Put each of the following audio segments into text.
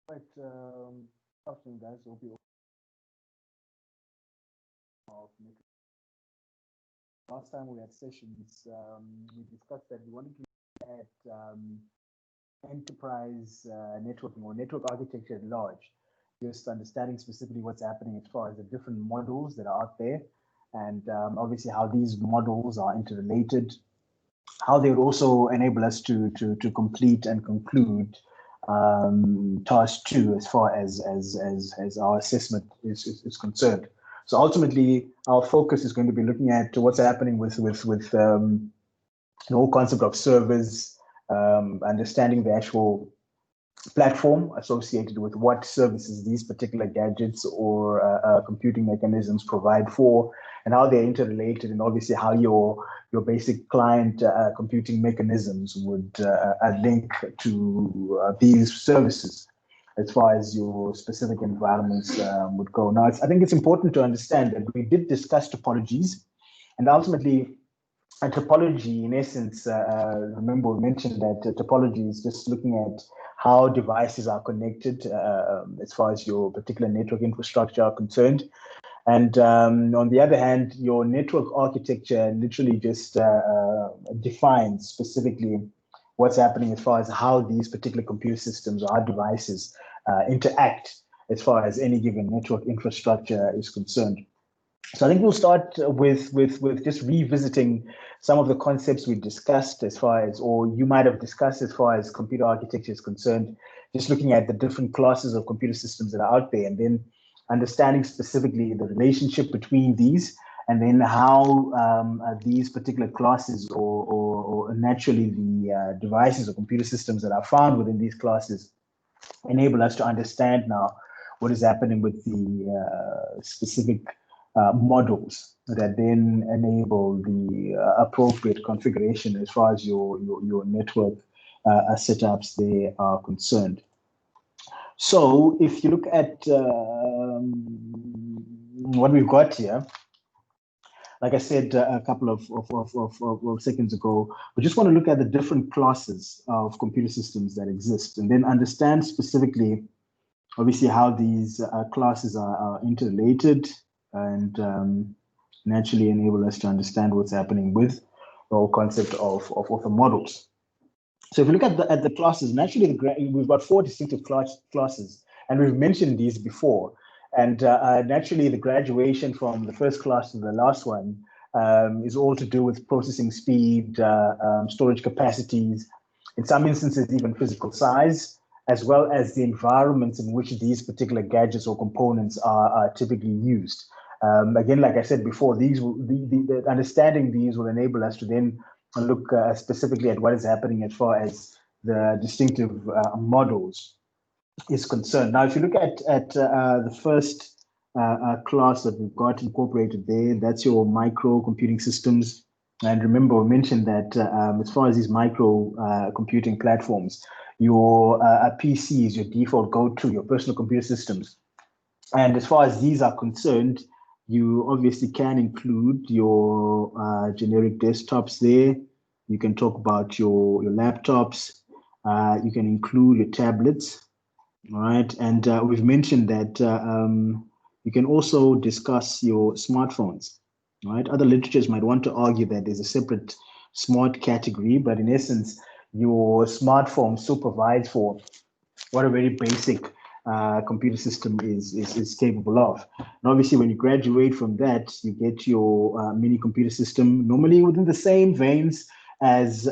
But often guys will be of last time we had sessions, we discussed that we wanted to look at enterprise networking or network architecture at large, just understanding specifically what's happening as far as the different models that are out there, and obviously how these models are interrelated, how they would also enable us to complete and conclude task two as far as our assessment is concerned. So ultimately, our focus is going to be looking at what's happening with the whole concept of servers, understanding the actual platform associated with what services these particular gadgets or computing mechanisms provide for, and how they're interrelated, and obviously how your basic client computing mechanisms would link to these services as far as your specific environments would go. Now, I think it's important to understand that we did discuss topologies, and ultimately a topology, in essence, remember we mentioned that topology is just looking at how devices are connected as far as your particular network infrastructure are concerned. And on the other hand, your network architecture literally just defines specifically what's happening as far as how these particular computer systems or our devices interact as far as any given network infrastructure is concerned. So I think we'll start with just revisiting some of the concepts we discussed as far as, or you might have discussed as far as computer architecture is concerned, just looking at the different classes of computer systems that are out there, and then understanding specifically the relationship between these, and then how these particular classes or naturally the devices or computer systems that are found within these classes enable us to understand now what is happening with the specific models that then enable the appropriate configuration as far as your network setups they are concerned. So if you look at what we've got here, like I said a couple of seconds ago, we just want to look at the different classes of computer systems that exist, and then understand specifically, obviously, how these classes are interrelated, and naturally enable us to understand what's happening with the whole concept of the models. So if you look at the classes, naturally we've got four distinctive classes, and we've mentioned these before. And naturally, the graduation from the first class to the last one is all to do with processing speed, storage capacities, in some instances even physical size, as well as the environments in which these particular gadgets or components are typically used. Again, like I said before, the understanding these will enable us to then look specifically at what is happening as far as the distinctive models is concerned. Now, if you look at the first class that we've got incorporated there, that's your micro computing systems. And remember, we mentioned that as far as these micro computing platforms, your PC is your default go-to, your personal computer systems. And as far as these are concerned, you obviously can include your generic desktops there. You can talk about your laptops. You can include your tablets, all right? And we've mentioned that you can also discuss your smartphones, right? Other literatures might want to argue that there's a separate smart category, but in essence, your smartphone still provides for what a very basic computer system is capable of. And obviously, when you graduate from that, you get your mini computer system, normally within the same veins as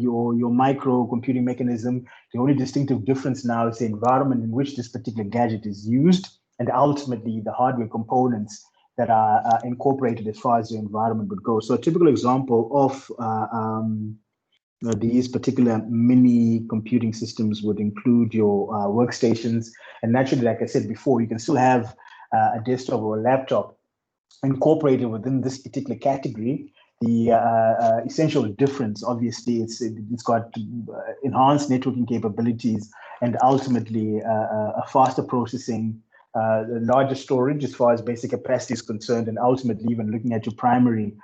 your micro computing mechanism. The only distinctive difference now is the environment in which this particular gadget is used, and ultimately the hardware components that are incorporated as far as your environment would go. So a typical example of these particular mini computing systems would include your workstations. And naturally, like I said before, you can still have a desktop or a laptop incorporated within this particular category. The essential difference, obviously, it's got enhanced networking capabilities and ultimately a faster processing, larger storage as far as basic capacity is concerned, and ultimately even looking at your primary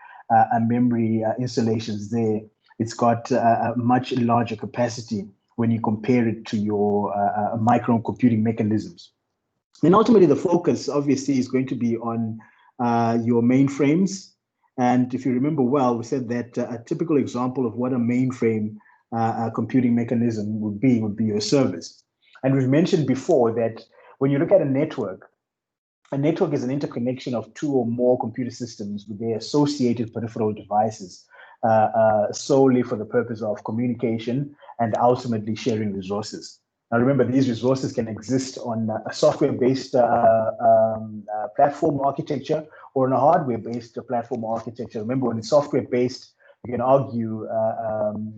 memory installations there, it's got a much larger capacity when you compare it to your microcomputing mechanisms. And ultimately, the focus obviously is going to be on your mainframes. And if you remember well, we said that a typical example of what a mainframe computing mechanism would be your servers. And we've mentioned before that when you look at a network is an interconnection of two or more computer systems with their associated peripheral devices solely for the purpose of communication and ultimately sharing resources. Now, remember, these resources can exist on a software-based platform architecture or on a hardware-based platform architecture. Remember, when it's software-based, you can argue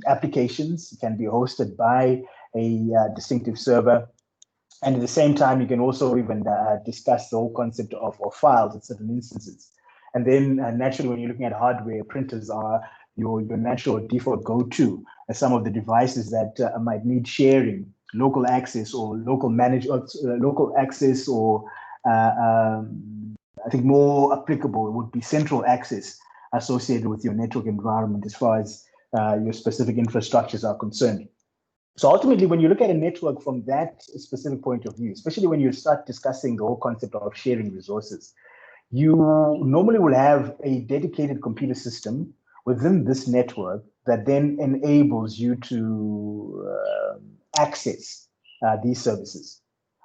applications can be hosted by a distinctive server. And at the same time, you can also even discuss the whole concept of files in certain instances. And then naturally, when you're looking at hardware, printers are your natural default go-to as some of the devices that might need sharing, local access or local access, or I think more applicable would be central access associated with your network environment as far as your specific infrastructures are concerned. So ultimately, when you look at a network from that specific point of view, especially when you start discussing the whole concept of sharing resources, you normally will have a dedicated computer system within this network that then enables you to access these services.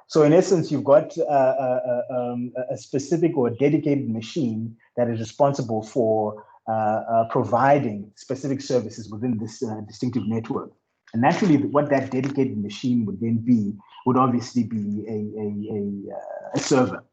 So in essence, you've got a specific or dedicated machine that is responsible for providing specific services within this distinctive network. And naturally, what that dedicated machine would then be would obviously be a server.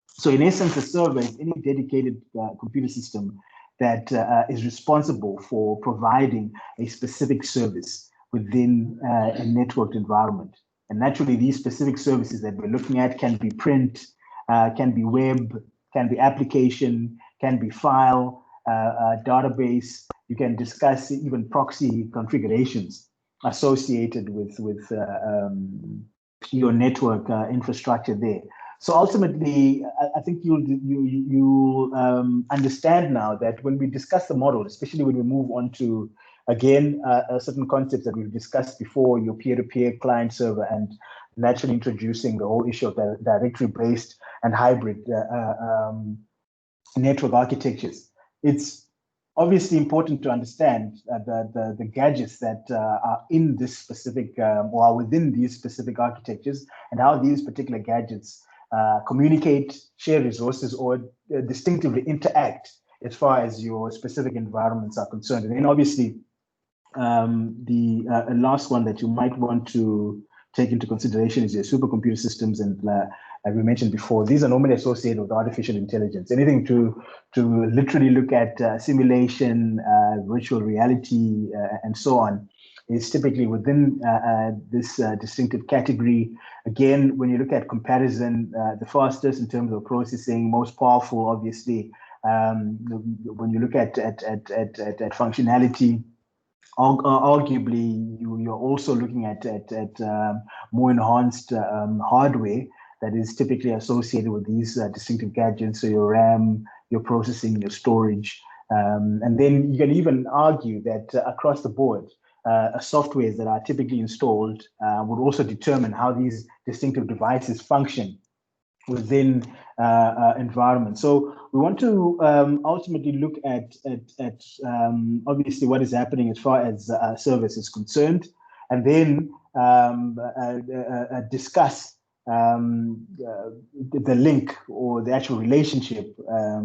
So in essence, a server is any dedicated computer system that is responsible for providing a specific service within a networked environment. And naturally, these specific services that we're looking at can be print, can be web, can be application, can be file, database. You can discuss even proxy configurations associated with your network infrastructure there. So ultimately, I think you'll understand now that when we discuss the model, especially when we move on to, again, certain concepts that we've discussed before, your peer-to-peer client server, and naturally introducing the whole issue of the directory-based and hybrid network architectures. It's obviously important to understand the gadgets that are in this specific or are within these specific architectures, and how these particular gadgets communicate, share resources, or distinctively interact as far as your specific environments are concerned. And then obviously, the last one that you might want to take into consideration is your supercomputer systems. And as we mentioned before, these are normally associated with artificial intelligence. Anything to literally look at simulation, virtual reality, and so on is typically within this distinctive category. Again, when you look at comparison, the fastest in terms of processing, most powerful, obviously, when you look at functionality, arguably you're also looking at more enhanced hardware that is typically associated with these distinctive gadgets. So your RAM, your processing, your storage, and then you can even argue that across the board, softwares that are typically installed would also determine how these distinctive devices function within environment. So we want to ultimately look at obviously what is happening as far as service is concerned, and then discuss the link or the actual relationship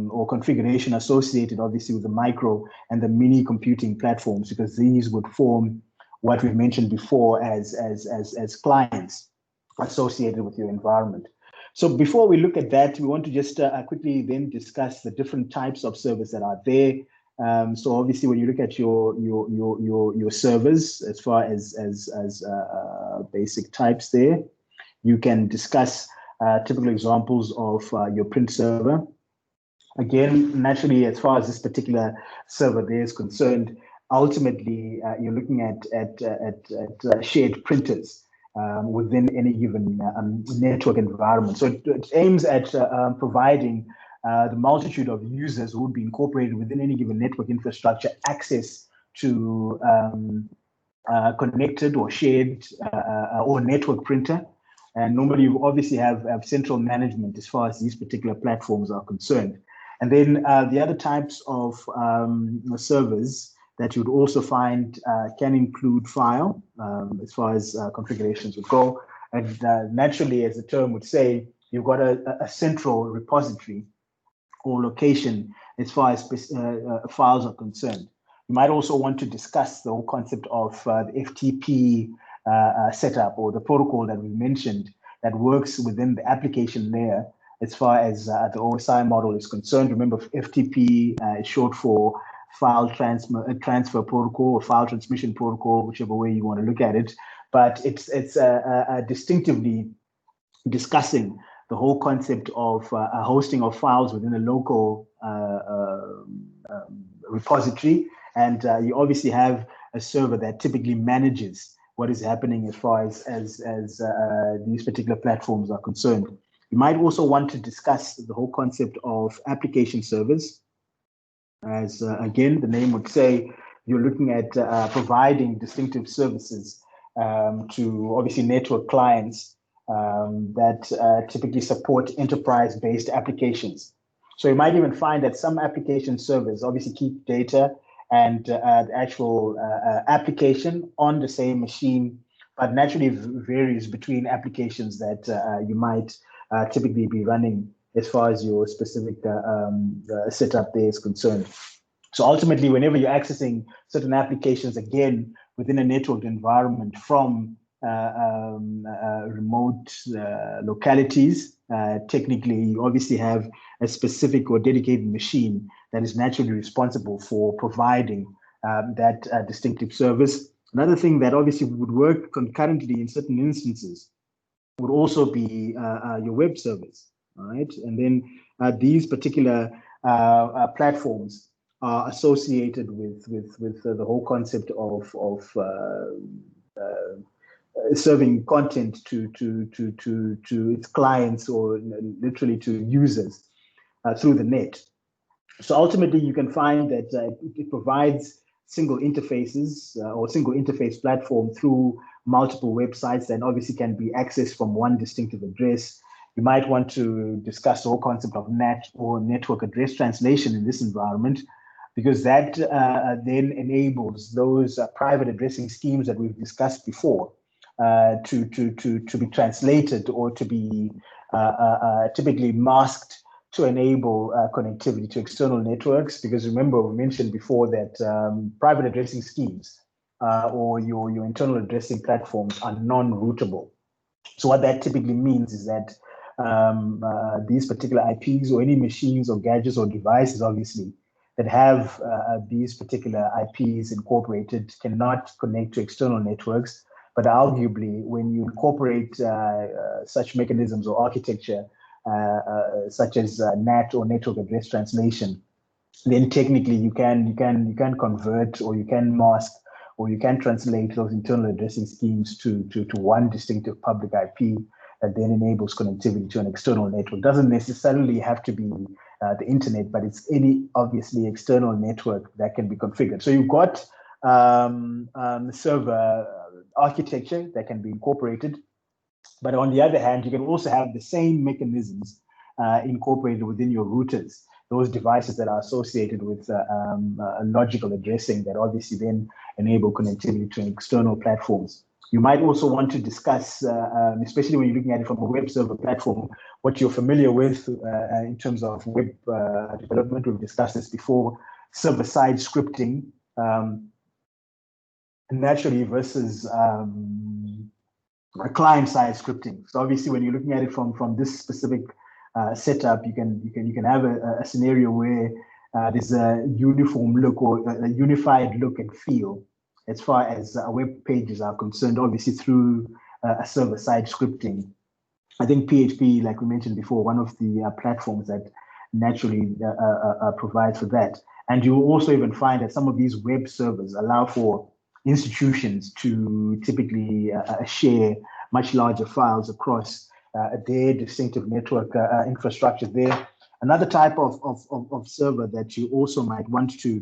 or configuration associated obviously with the micro and the mini computing platforms, because these would form what we've mentioned before as clients associated with your environment. So before we look at that, we want to just quickly then discuss the different types of servers that are there. So obviously, when you look at your servers, as far as basic types there, you can discuss typical examples of your print server. Again, naturally, as far as this particular server there is concerned, ultimately you're looking at shared printers within any given network environment. So it aims at providing the multitude of users who would be incorporated within any given network infrastructure access to connected or shared or network printer. And normally you obviously have central management as far as these particular platforms are concerned. And then the other types of servers that you'd also find can include file as far as configurations would go. And naturally, as the term would say, you've got a central repository or location as far as files are concerned. You might also want to discuss the whole concept of the FTP setup or the protocol that we mentioned that works within the application layer as far as the OSI model is concerned. Remember, FTP is short for file transfer protocol or file transmission protocol, whichever way you want to look at it. But it's distinctively discussing the whole concept of a hosting of files within a local repository. And you obviously have a server that typically manages what is happening as far as these particular platforms are concerned. You might also want to discuss the whole concept of application servers. As again, the name would say, you're looking at providing distinctive services to obviously network clients that typically support enterprise-based applications. So you might even find that some application servers obviously keep data and the actual application on the same machine, but naturally varies between applications that you might typically be running as far as your specific setup there is concerned. So ultimately, whenever you're accessing certain applications, again, within a networked environment from remote localities, technically, you obviously have a specific or dedicated machine that is naturally responsible for providing that distinctive service. Another thing that obviously would work concurrently in certain instances would also be your web servers, right? And then these particular platforms are associated with the whole concept of serving content to its clients or literally to users through the net. So ultimately, you can find that it provides single interfaces or single interface platform through multiple websites that obviously can be accessed from one distinctive address. You might want to discuss the whole concept of NAT or network address translation in this environment, because that then enables those private addressing schemes that we've discussed before to be translated or to be typically masked to enable connectivity to external networks. Because remember, we mentioned before that private addressing schemes or your internal addressing platforms are non-routable. So what that typically means is that these particular IPs or any machines or gadgets or devices, obviously, that have these particular IPs incorporated cannot connect to external networks. But arguably, when you incorporate such mechanisms or architecture, such as NAT or network address translation, then technically you can convert or you can mask or you can translate those internal addressing schemes to one distinctive public IP that then enables connectivity to an external network. It doesn't necessarily have to be the internet, but it's any obviously external network that can be configured. So you've got server architecture that can be incorporated, but on the other hand, you can also have the same mechanisms incorporated within your routers, those devices that are associated with a logical addressing that obviously then enable connectivity to external platforms. You might also want to discuss, especially when you're looking at it from a web server platform, what you're familiar with in terms of web development. We've discussed this before, server-side scripting, naturally versus client-side scripting. So obviously, when you're looking at it from this specific setup, you can have a scenario where there's a uniform look or a unified look and feel as far as web pages are concerned, obviously through a server-side scripting. I think PHP, like we mentioned before, one of the platforms that naturally provides for that. And you will also even find that some of these web servers allow for institutions to typically share much larger files across their distinctive network infrastructure there. Another type of server that you also might want to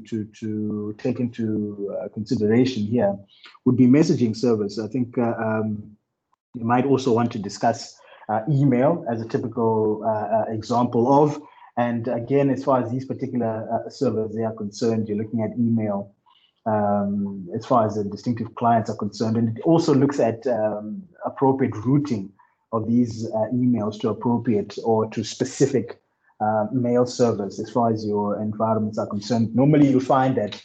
take into consideration here would be messaging servers. I think you might also want to discuss email as a typical example of. And again, as far as these particular servers they are concerned, you're looking at email as far as the distinctive clients are concerned. And it also looks at appropriate routing of these emails to appropriate or to specific mail servers as far as your environments are concerned. Normally, you find that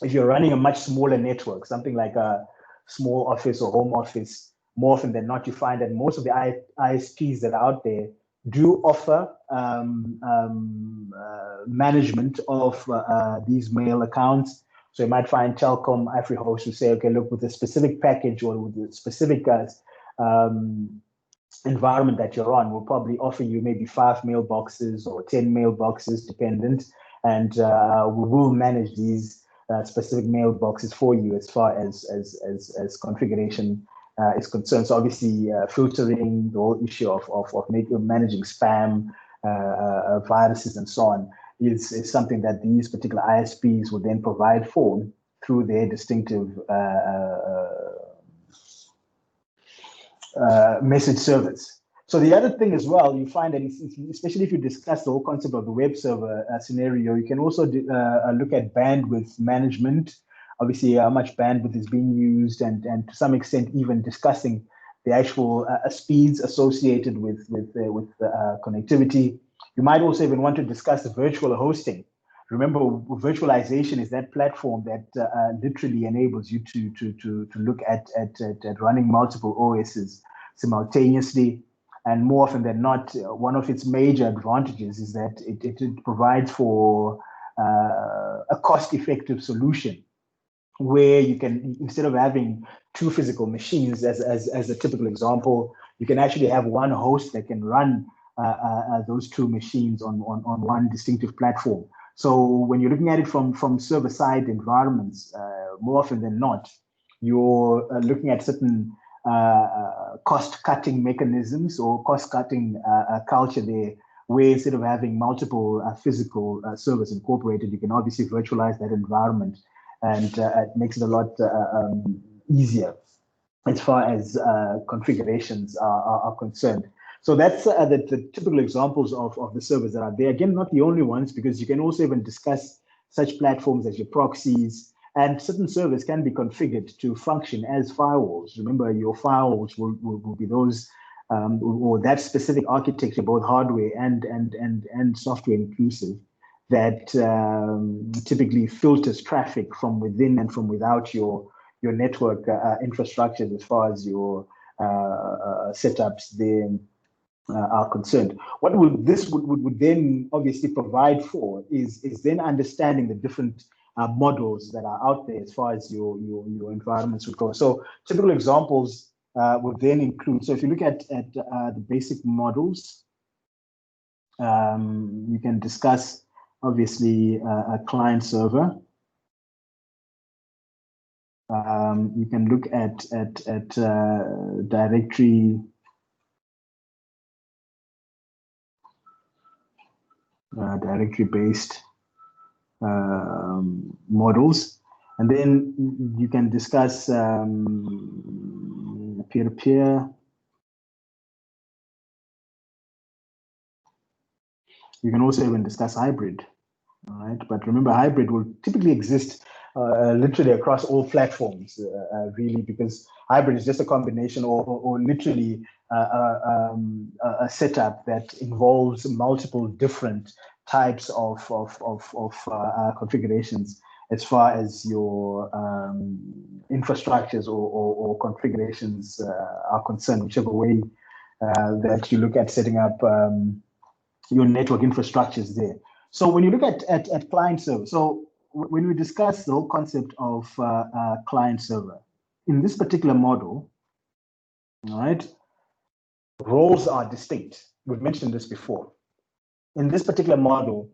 if you're running a much smaller network, something like a small office or home office, more often than not, you find that most of the ISPs that are out there do offer management of these mail accounts. So you might find Telkom, AfriHost who say, okay, look, with a specific package or with a specific environment that you're on, will probably offer you maybe 5 mailboxes or 10 mailboxes, dependent, and we will manage these specific mailboxes for you as far as configuration is concerned. So obviously, filtering, the whole issue of managing spam, viruses, and so on is something that these particular ISPs would then provide for through their distinctive message servers. So the other thing as well, you find that especially if you discuss the whole concept of the web server scenario, you can also look at bandwidth management. Obviously, how much bandwidth is being used, and to some extent even discussing the actual speeds associated with connectivity. You might also even want to discuss the virtual hosting. Remember, virtualization is that platform that literally enables you to look at running multiple OSs simultaneously. And more often than not, one of its major advantages is that it provides for a cost-effective solution where you can, instead of having 2 physical machines as a typical example, you can actually have one host that can run those 2 machines on one distinctive platform. So when you're looking at it from server-side environments, more often than not, you're looking at certain cost-cutting mechanisms or cost-cutting culture there, where instead of having multiple physical servers incorporated, you can obviously virtualize that environment, and it makes it a lot easier as far as configurations are concerned. So that's the typical examples of the servers that are there. Again, not the only ones, because you can also even discuss such platforms as your proxies, and certain servers can be configured to function as firewalls. Remember, your firewalls will be those, or that specific architecture, both hardware and software inclusive, that typically filters traffic from within and from without your network infrastructures as far as your setups there are concerned. What this would then obviously provide for is then understanding the different models that are out there as far as your environments would go. So typical examples would then include, so if you look at the basic models, you can discuss obviously a client server. You can look at directory-based models, and then you can discuss peer-to-peer. You can also even discuss hybrid, all right? But remember, hybrid will typically exist literally across all platforms, really, because hybrid is just a combination or literally a setup that involves multiple different types of configurations as far as your infrastructures or configurations are concerned, whichever way that you look at setting up your network infrastructures there. So when you look at client server, so when we discuss the whole concept of client server, in this particular model, all right, roles are distinct. We've mentioned this before. In this particular model,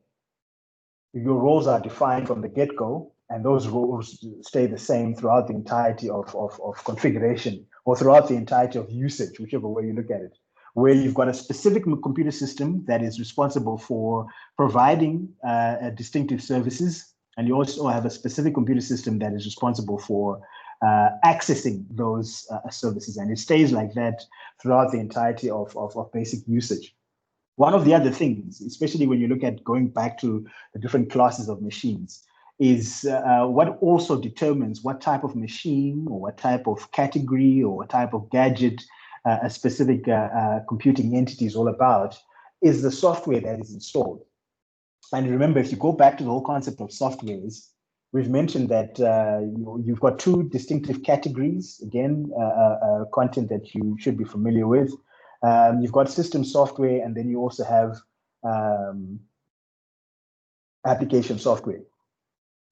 your roles are defined from the get-go, and those roles stay the same throughout the entirety of configuration or throughout the entirety of usage, whichever way you look at it. where you've got a specific computer system that is responsible for providing distinctive services, and you also have a specific computer system that is responsible for accessing those services, and it stays like that throughout the entirety of basic usage. One of the other things, especially when you look at going back to the different classes of machines, is what also determines what type of machine or what type of category or what type of gadget a specific computing entity is all about is the software that is installed. And remember, if you go back to the whole concept of softwares, we've mentioned that you've got two distinctive categories, again, content that you should be familiar with. You've got system software, and then you also have application software.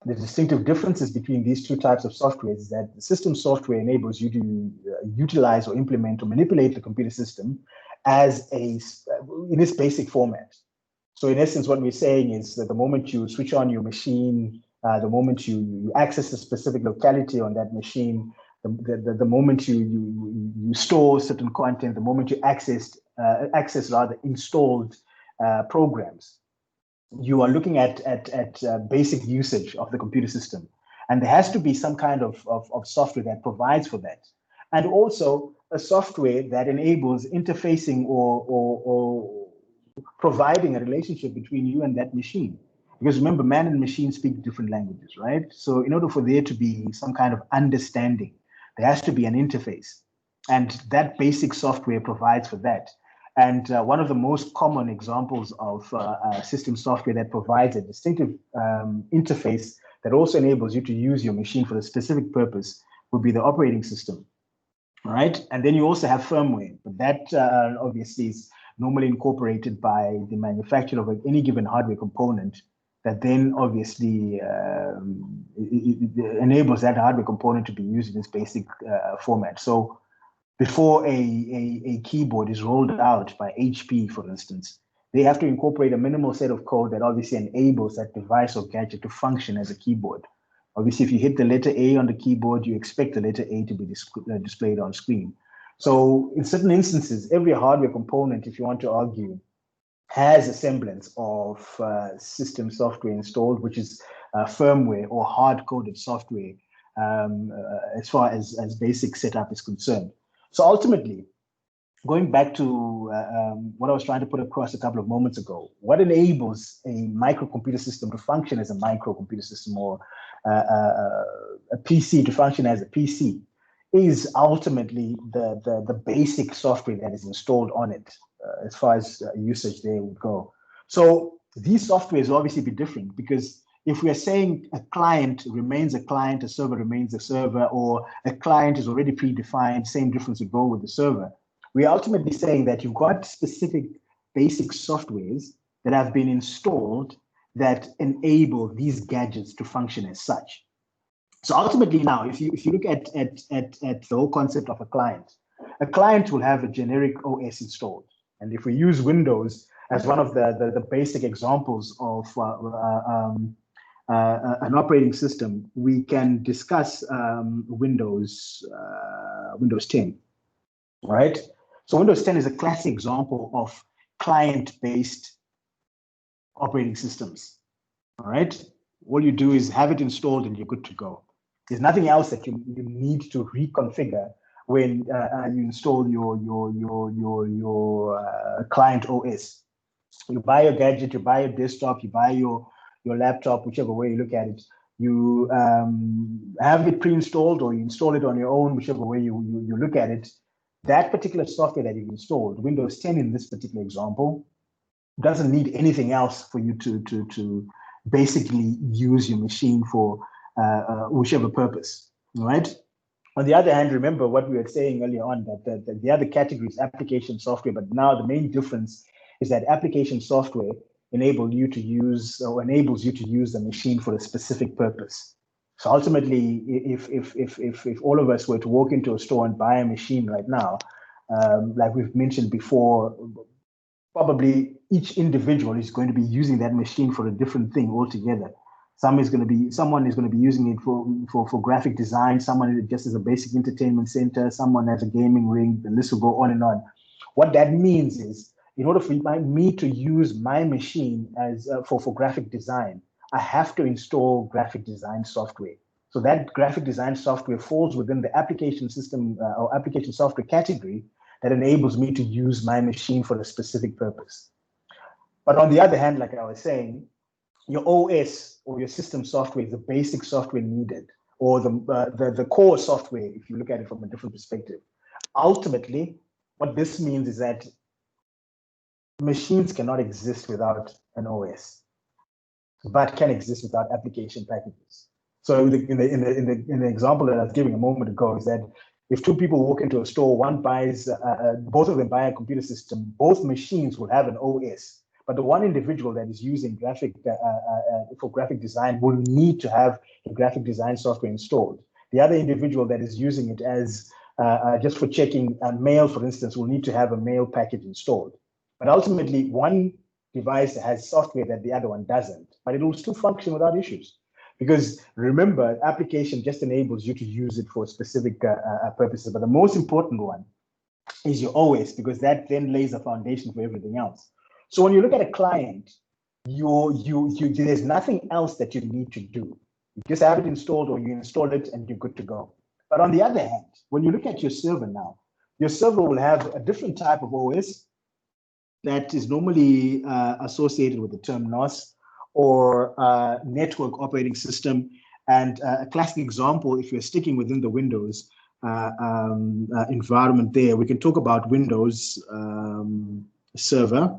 The distinctive differences between these two types of software is that the system software enables you to utilize or implement or manipulate the computer system as in its basic format. So in essence, what we're saying is that the moment you switch on your machine, the moment you access a specific locality on that machine, the moment you store certain content, the moment you access installed programs, you are looking at basic usage of the computer system. And there has to be some kind of software that provides for that. And also a software that enables interfacing or providing a relationship between you and that machine. Because remember, man and machine speak different languages, right? So in order for there to be some kind of understanding, there has to be an interface. And that basic software provides for that. And one of the most common examples of system software that provides a distinctive interface that also enables you to use your machine for a specific purpose would be the operating system, right? And then you also have firmware, but that obviously is normally incorporated by the manufacturer of any given hardware component that then obviously it enables that hardware component to be used in its basic format. So before a keyboard is rolled out by HP, for instance, they have to incorporate a minimal set of code that obviously enables that device or gadget to function as a keyboard. Obviously, if you hit the letter A on the keyboard, you expect the letter A to be displayed on screen. So in certain instances, every hardware component, if you want to argue, has a semblance of system software installed, which is firmware or hard-coded software as far as basic setup is concerned. So ultimately, going back to what I was trying to put across a couple of moments ago, what enables a microcomputer system to function as a microcomputer system or a PC to function as a PC is ultimately the basic software that is installed on it, as far as usage there would go. So these softwares will obviously be different, because if we are saying a client remains a client, a server remains a server, or a client is already predefined, same difference would go with the server. We're ultimately saying that you've got specific basic softwares that have been installed that enable these gadgets to function as such. So ultimately now, if you look at the whole concept of a client will have a generic OS installed. And if we use Windows as one of the basic examples of an operating system, we can discuss Windows 10, right? So Windows 10 is a classic example of client-based operating systems, all right? All you do is have it installed and you're good to go. There's nothing else that you need to reconfigure when you install your client OS. You buy your gadget, you buy your desktop, you buy your laptop, whichever way you look at it. You have it pre-installed or you install it on your own, whichever way you look at it. That particular software that you've installed, Windows 10 in this particular example, doesn't need anything else for you to basically use your machine for whichever purpose, right? On the other hand, remember what we were saying earlier on, that the other category is application software, but now the main difference is that application software enables you to use the machine for a specific purpose. So ultimately, if all of us were to walk into a store and buy a machine right now, like we've mentioned before, probably each individual is going to be using that machine for a different thing altogether. Someone is going to be using it for graphic design, someone just as a basic entertainment center, someone has a gaming ring, the list will go on and on. What that means is, in order for me to use my machine as for graphic design, I have to install graphic design software. So that graphic design software falls within the application system or application software category that enables me to use my machine for a specific purpose. But on the other hand, like I was saying, your OS or your system software is the basic software needed, or the core software, if you look at it from a different perspective. Ultimately, what this means is that machines cannot exist without an OS, but can exist without application packages. So in the example that I was giving a moment ago is that if two people walk into a store, one buys, both of them buy a computer system, both machines will have an OS. But the one individual that is using for graphic design will need to have a graphic design software installed. The other individual that is using it as just for checking mail, for instance, will need to have a mail package installed. But ultimately, one device has software that the other one doesn't, but it will still function without issues. Because remember, application just enables you to use it for specific purposes. But the most important one is your OS, because that then lays a foundation for everything else. So when you look at a client, there's nothing else that you need to do. You just have it installed, or you install it and you're good to go. But on the other hand, when you look at your server now, your server will have a different type of OS that is normally associated with the term NOS, or network operating system. And a classic example, if you're sticking within the Windows environment there, we can talk about Windows Server.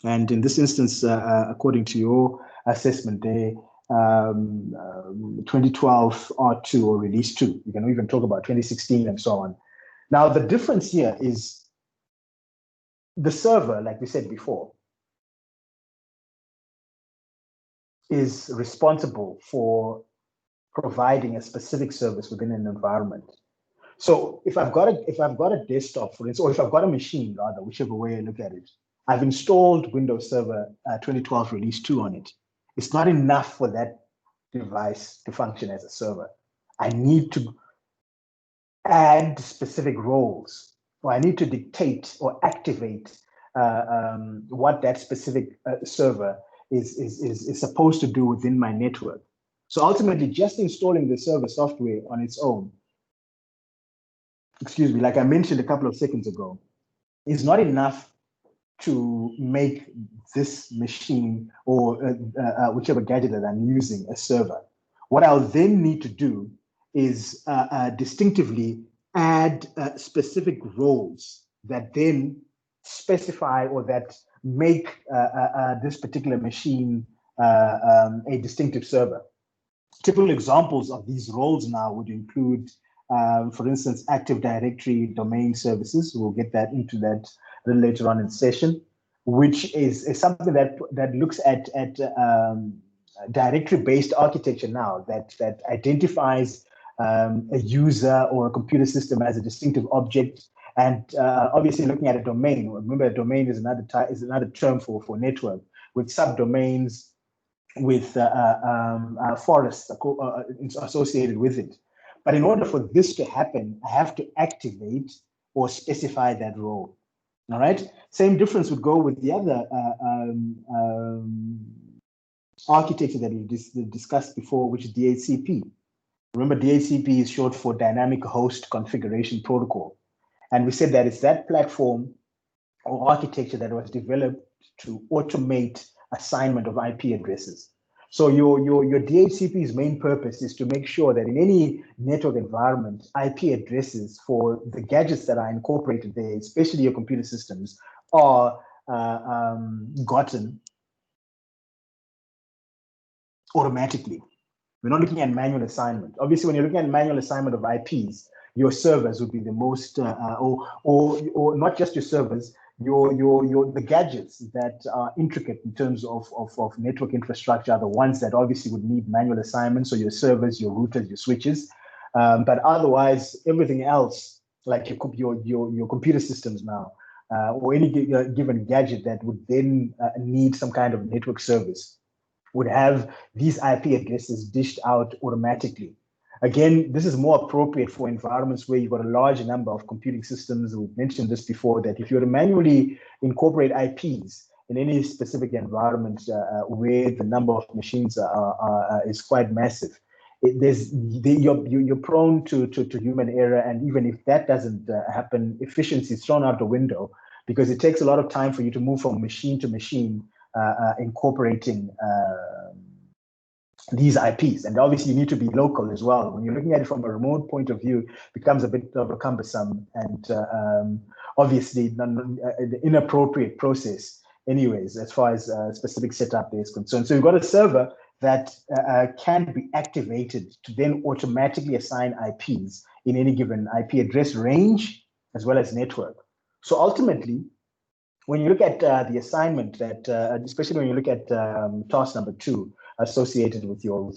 And in this instance, according to your assessment there, 2012 R2 or release 2. You can even talk about 2016 and so on. Now, the difference here is the server, like we said before, is responsible for providing a specific service within an environment. So if I've got a desktop, for instance, or if I've got a machine, rather, whichever way I look at it, I've installed Windows Server 2012 Release 2 on it. It's not enough for that device to function as a server. I need to add specific roles, or I need to dictate or activate what that specific server is supposed to do within my network. So ultimately, just installing the server software on its own, excuse me, like I mentioned a couple of seconds ago, is not enough to make this machine or whichever gadget that I'm using a server. What I'll then need to do is distinctively add specific roles that then specify or that make this particular machine a distinctive server. Typical examples of these roles now would include, for instance, Active Directory domain services. We'll get that into that a little later on in the session, which is something that looks at directory-based architecture now that identifies a user or a computer system as a distinctive object. And obviously, looking at a domain. Remember, a domain is another term for network, with subdomains, with forests associated with it. But in order for this to happen, I have to activate or specify that role. All right. Same difference would go with the other architecture that we discussed before, which is DHCP. Remember, DHCP is short for Dynamic Host Configuration Protocol. And we said that it's that platform or architecture that was developed to automate assignment of IP addresses. So your DHCP's main purpose is to make sure that in any network environment, IP addresses for the gadgets that are incorporated there, especially your computer systems, are gotten automatically. We're not looking at manual assignment. Obviously, when you're looking at manual assignment of IPs, your servers would be the most, or not just your servers, the gadgets that are intricate in terms of network infrastructure are the ones that obviously would need manual assignment. So your servers, your routers, your switches, but otherwise everything else, like your computer systems now, or any given gadget that would then need some kind of network service, would have these IP addresses dished out automatically. Again, this is more appropriate for environments where you've got a large number of computing systems. We've mentioned this before, that if you were to manually incorporate IPs in any specific environment where the number of machines is quite massive, you're prone to human error. And even if that doesn't happen, efficiency is thrown out the window, because it takes a lot of time for you to move from machine to machine, incorporating these IPs. And obviously you need to be local as well. When you're looking at it from a remote point of view, it becomes a bit of a cumbersome and obviously the inappropriate process anyways, as far as specific setup is concerned. So you've got a server that can be activated to then automatically assign IPs in any given IP address range as well as network. So ultimately, when you look at the assignment that, especially when you look at task number 2, associated with your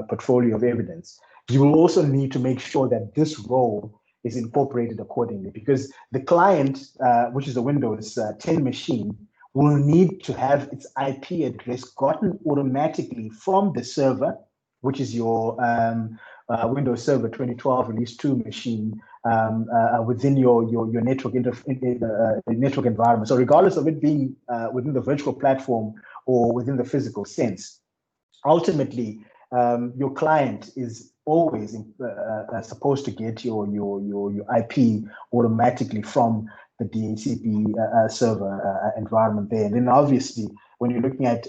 portfolio of evidence, you will also need to make sure that this role is incorporated accordingly, because the client, which is a Windows 10 machine, will need to have its IP address gotten automatically from the server, which is your Windows Server 2012 Release 2 machine, within your network network environment. So regardless of it being within the virtual platform or within the physical sense, ultimately your client is always supposed to get your IP automatically from the DHCP server environment there. And then obviously, when you're looking at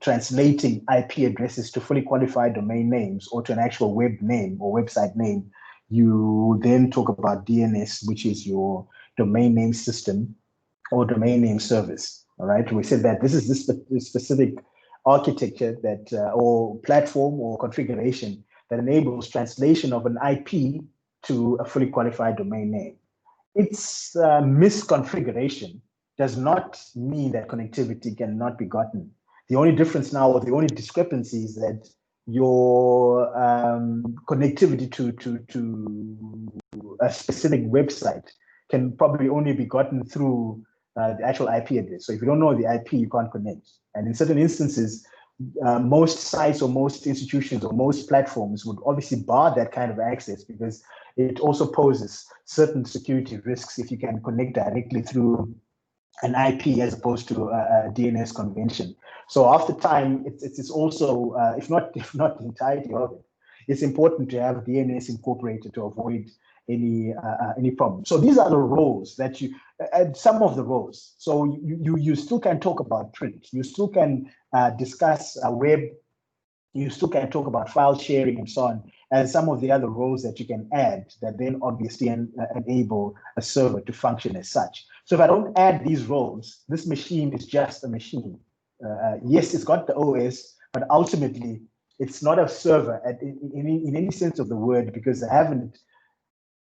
translating IP addresses to fully qualified domain names or to an actual web name or website name, you then talk about DNS, which is your domain name system or domain name service. All right, we said that this is this specific architecture that or platform or configuration that enables translation of an IP to a fully qualified domain name. Its misconfiguration does not mean that connectivity cannot be gotten. The only difference now, or the only discrepancy, is that your connectivity to a specific website can probably only be gotten through the actual IP address. So if you don't know the IP, you can't connect. And in certain instances, most sites or most institutions or most platforms would obviously bar that kind of access, because it also poses certain security risks if you can connect directly through an IP as opposed to a DNS convention. So after time, it's also, if not the entirety of it, it's important to have DNS incorporated to avoid any problem. So these are the roles that you, some of the roles. So you still can talk about print, you still can discuss web, you still can talk about file sharing and so on, and some of the other roles that you can add that then obviously enable a server to function as such. So if I don't add these roles, this machine is just a machine. Yes, it's got the OS, but ultimately it's not a server in any sense of the word, because I haven't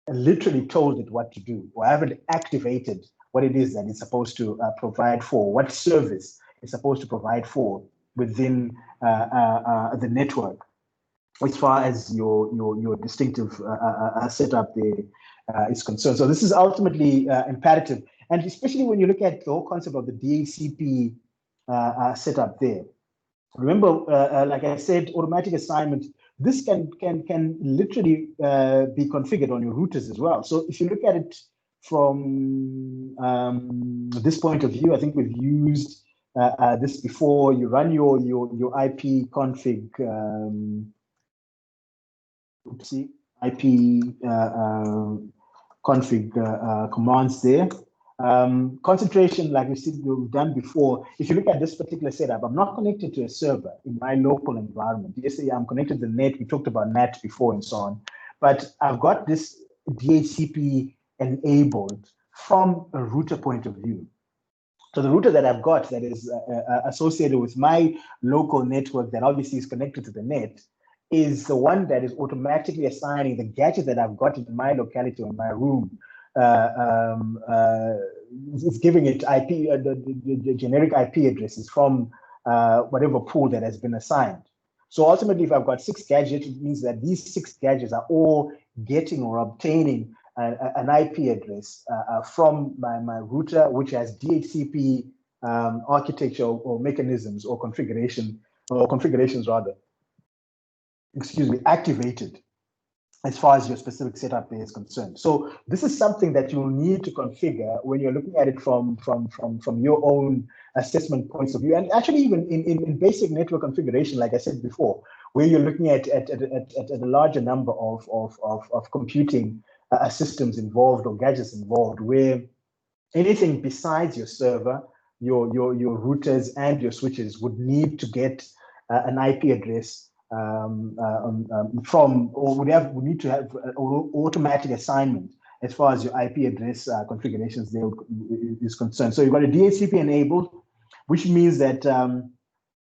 literally told it what to do, or I haven't activated what it is that it's supposed to provide for, what service it's supposed to provide for within the network, as far as your distinctive setup there is concerned. So this is ultimately imperative, and especially when you look at the whole concept of the DHCP setup there. Remember, like I said, automatic assignment. This can literally be configured on your routers as well. So if you look at it from this point of view, I think we've used this before. You run your IP config, IP config commands there. Concentration, like we've done before. If you look at this particular setup, I'm not connected to a server in my local environment. Yes, I'm connected to the net. We talked about NAT before and so on, but I've got this DHCP enabled from a router point of view. So the router that I've got that is associated with my local network that obviously is connected to the net is the one that is automatically assigning the gadget that I've got in my locality or in my room. It's giving it IP, the generic IP addresses from whatever pool that has been assigned. So ultimately, if I've got 6 gadgets, it means that these 6 gadgets are all getting or obtaining an IP address from my router, which has DHCP architecture or mechanisms or configurations rather. activated as far as your specific setup there is concerned. So this is something that you'll need to configure when you're looking at it from your own assessment points of view, and actually even in basic network configuration, like I said before, where you're looking at a larger number of computing systems involved or gadgets involved, where anything besides your server, your routers and your switches would need to get an IP address from, or would need to have automatic assignment as far as your IP address configurations there is concerned. So you've got a DHCP enabled, which means that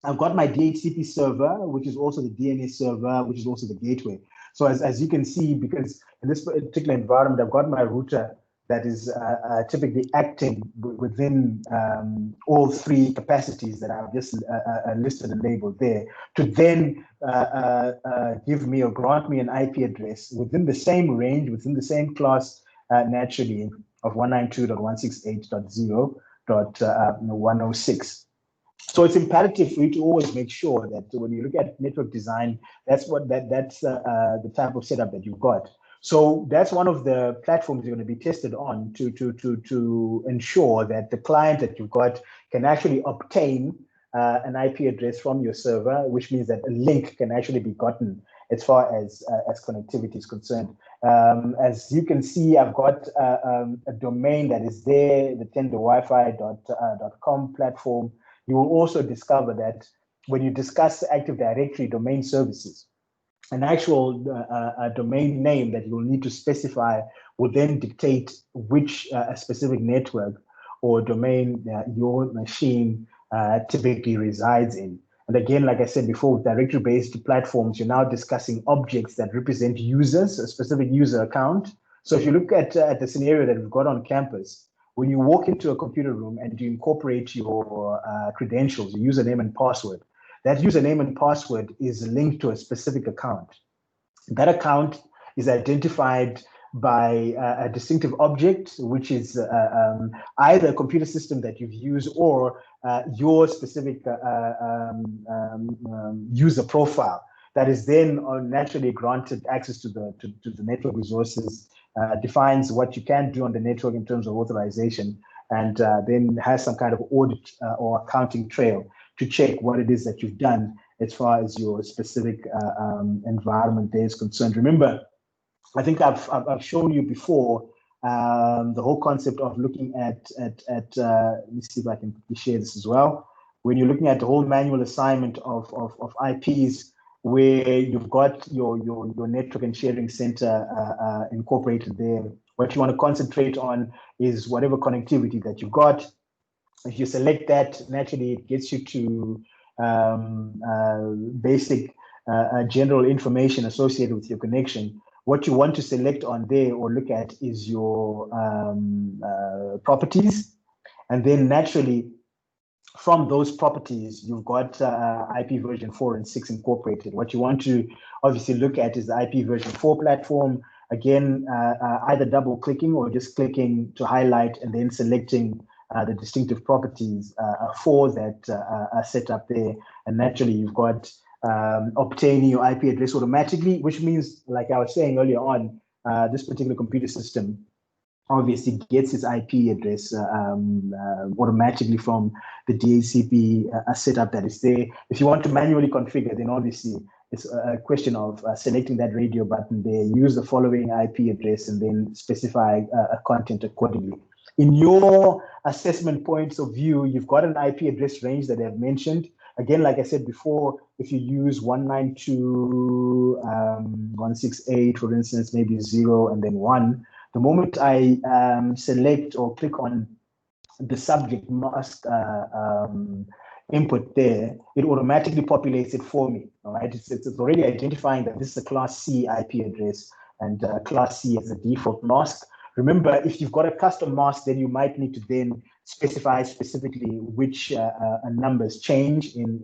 I've got my DHCP server, which is also the DNS server, which is also the gateway. So as you can see, because in this particular environment, I've got my router that is typically acting within all three capacities that I've just listed and labeled there, to then give me or grant me an IP address within the same range, within the same class, naturally, of 192.168.0.106. So it's imperative for you to always make sure that when you look at network design, that's the type of setup that you've got. So that's one of the platforms you're going to be tested on to ensure that the client that you've got can actually obtain an IP address from your server, which means that a link can actually be gotten as far as connectivity is concerned. As you can see, I've got a domain that is there, the tenderwifi.com platform. You will also discover that when you discuss Active Directory domain services, an actual domain name that you'll need to specify will then dictate which specific network or domain your machine typically resides in. And again, like I said before, with directory-based platforms, you're now discussing objects that represent users, a specific user account. So if you look at the scenario that we've got on campus, when you walk into a computer room and you incorporate your credentials, your username and password, that username and password is linked to a specific account. That account is identified by a distinctive object, which is either a computer system that you've used or your specific user profile that is then naturally granted access to the network resources, defines what you can do on the network in terms of authorization, and then has some kind of audit or accounting trail to check what it is that you've done as far as your specific environment there is concerned. Remember, I think I've shown you before the whole concept of looking at let me see if I can share this as well. When you're looking at the whole manual assignment of IPs, where you've got your network and sharing center incorporated there, what you want to concentrate on is whatever connectivity that you've got. If you select that, naturally it gets you to basic general information associated with your connection. What you want to select on there or look at is your properties. And then naturally, from those properties, you've got IP version 4 and 6 incorporated. What you want to obviously look at is the IP version 4 platform. Again, either double clicking or just clicking to highlight and then selecting the distinctive properties for that setup there. And naturally, you've got obtaining your IP address automatically, which means, like I was saying earlier on, this particular computer system obviously gets its IP address automatically from the DHCP setup that is there. If you want to manually configure, then obviously it's a question of selecting that radio button there, use the following IP address, and then specify a content accordingly. In your assessment points of view, you've got an IP address range that I've mentioned. Again, like I said before, if you use 192.168, for instance, maybe 0 and then 1, the moment I select or click on the subject mask input there, it automatically populates it for me. All right, it's already identifying that this is a Class C IP address, and Class C is a default mask. Remember, if you've got a custom mask, then you might need to then specify specifically which numbers change in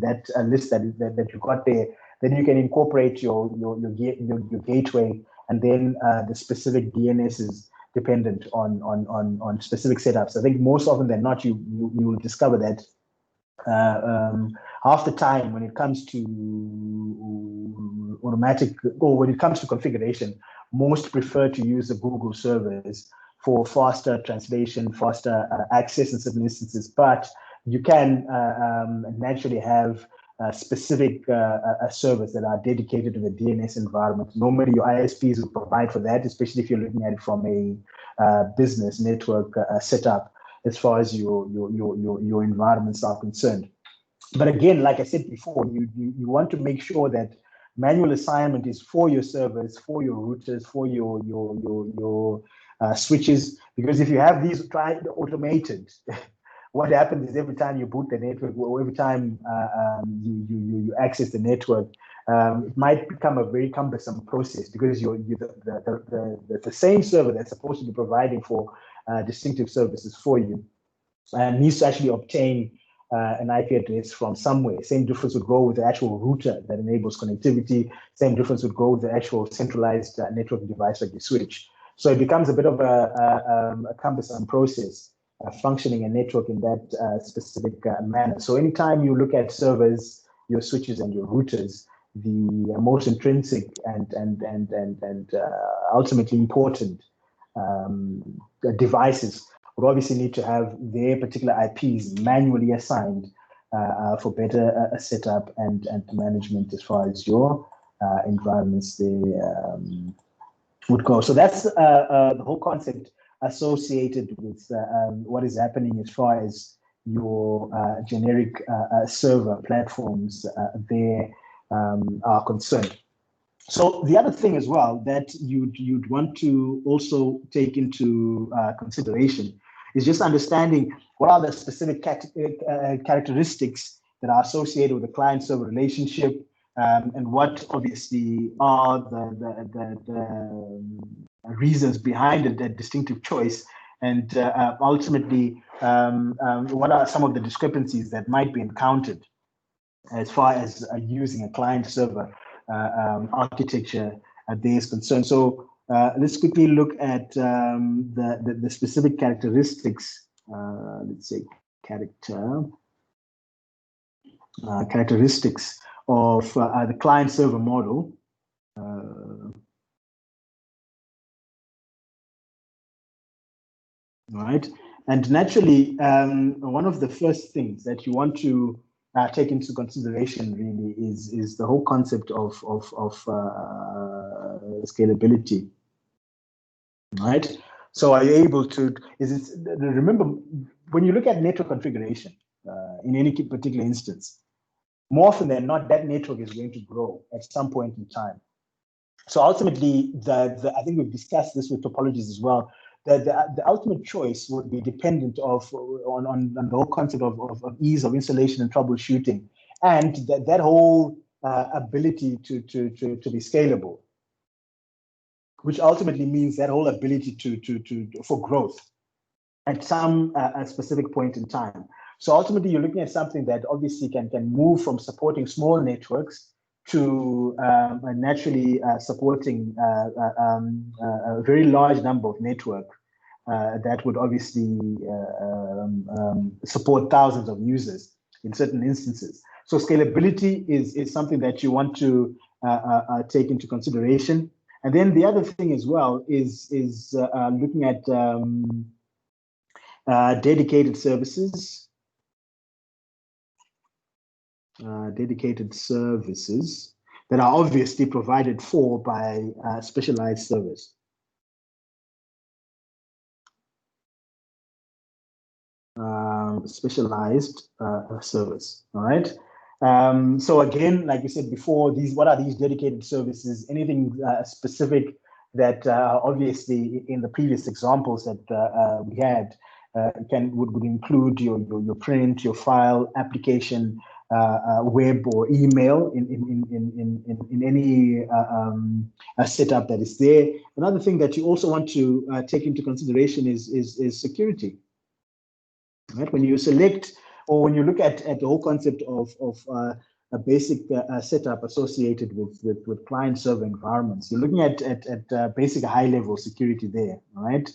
that list that you've got there. Then you can incorporate your gateway, and then the specific DNS is dependent on specific setups. I think most often than not, you will discover that half the time when it comes to automatic, or when it comes to configuration, most prefer to use the Google servers for faster translation, faster access in certain instances. But you can naturally have specific servers that are dedicated to the DNS environment. Normally, your ISPs will provide for that, especially if you're looking at it from a business network setup, as far as your environments are concerned. But again, like I said before, you want to make sure that manual assignment is for your servers, for your routers, for your switches, because if you have these tried automated, what happens is every time you boot the network, or every time you access the network, it might become a very cumbersome process, because the same server that's supposed to be providing for distinctive services for you needs to actually obtain an IP address from somewhere. Same difference would go with the actual router that enables connectivity. Same difference would go with the actual centralized network device like the switch. So it becomes a bit of a cumbersome process functioning a network in that specific manner. So anytime you look at servers, your switches and your routers, the most intrinsic and ultimately important devices would obviously need to have their particular IPs manually assigned for better setup and management as far as your environments there would go. So that's the whole concept associated with what is happening as far as your generic server platforms there are concerned. So the other thing as well that you'd want to also take into consideration is just understanding what are the specific characteristics that are associated with the client-server relationship, and what obviously are the reasons behind it, that distinctive choice, and ultimately what are some of the discrepancies that might be encountered as far as using a client-server architecture there is concerned. So let's quickly look at the specific characteristics. Let's say characteristics of the client-server model. Right, and naturally, one of the first things that you want to take into consideration really is the whole concept of scalability. Right. So are you able to? Remember, when you look at network configuration in any particular instance, more often than not, that network is going to grow at some point in time. So ultimately, I think we've discussed this with topologies as well. The ultimate choice would be dependent on the whole concept of ease of installation and troubleshooting, and that whole ability to be scalable, which ultimately means that whole ability for growth at some specific point in time. So ultimately, you're looking at something that obviously can move from supporting small networks to naturally supporting a very large number of networks that would obviously support thousands of users in certain instances. So scalability is something that you want to take into consideration. And then the other thing as well is looking at dedicated services. Dedicated services that are obviously provided for by specialized servers. Specialized service, all right? So again, like we said before, what are these dedicated services? Anything specific that obviously in the previous examples that we had would include your print, your file, application, web or email in any setup that is there. Another thing that you also want to take into consideration is security. Right? When you select or when you look at the whole concept of a basic setup associated with client-server environments, you're looking at basic high-level security there, right?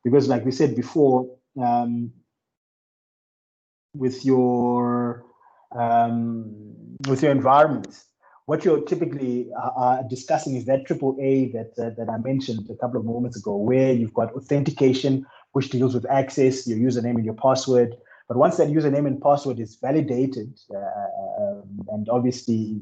Because like we said before, with your with your environments, what you're typically discussing is that AAA that I mentioned a couple of moments ago, where you've got authentication, which deals with access, your username and your password. But once that username and password is validated, and obviously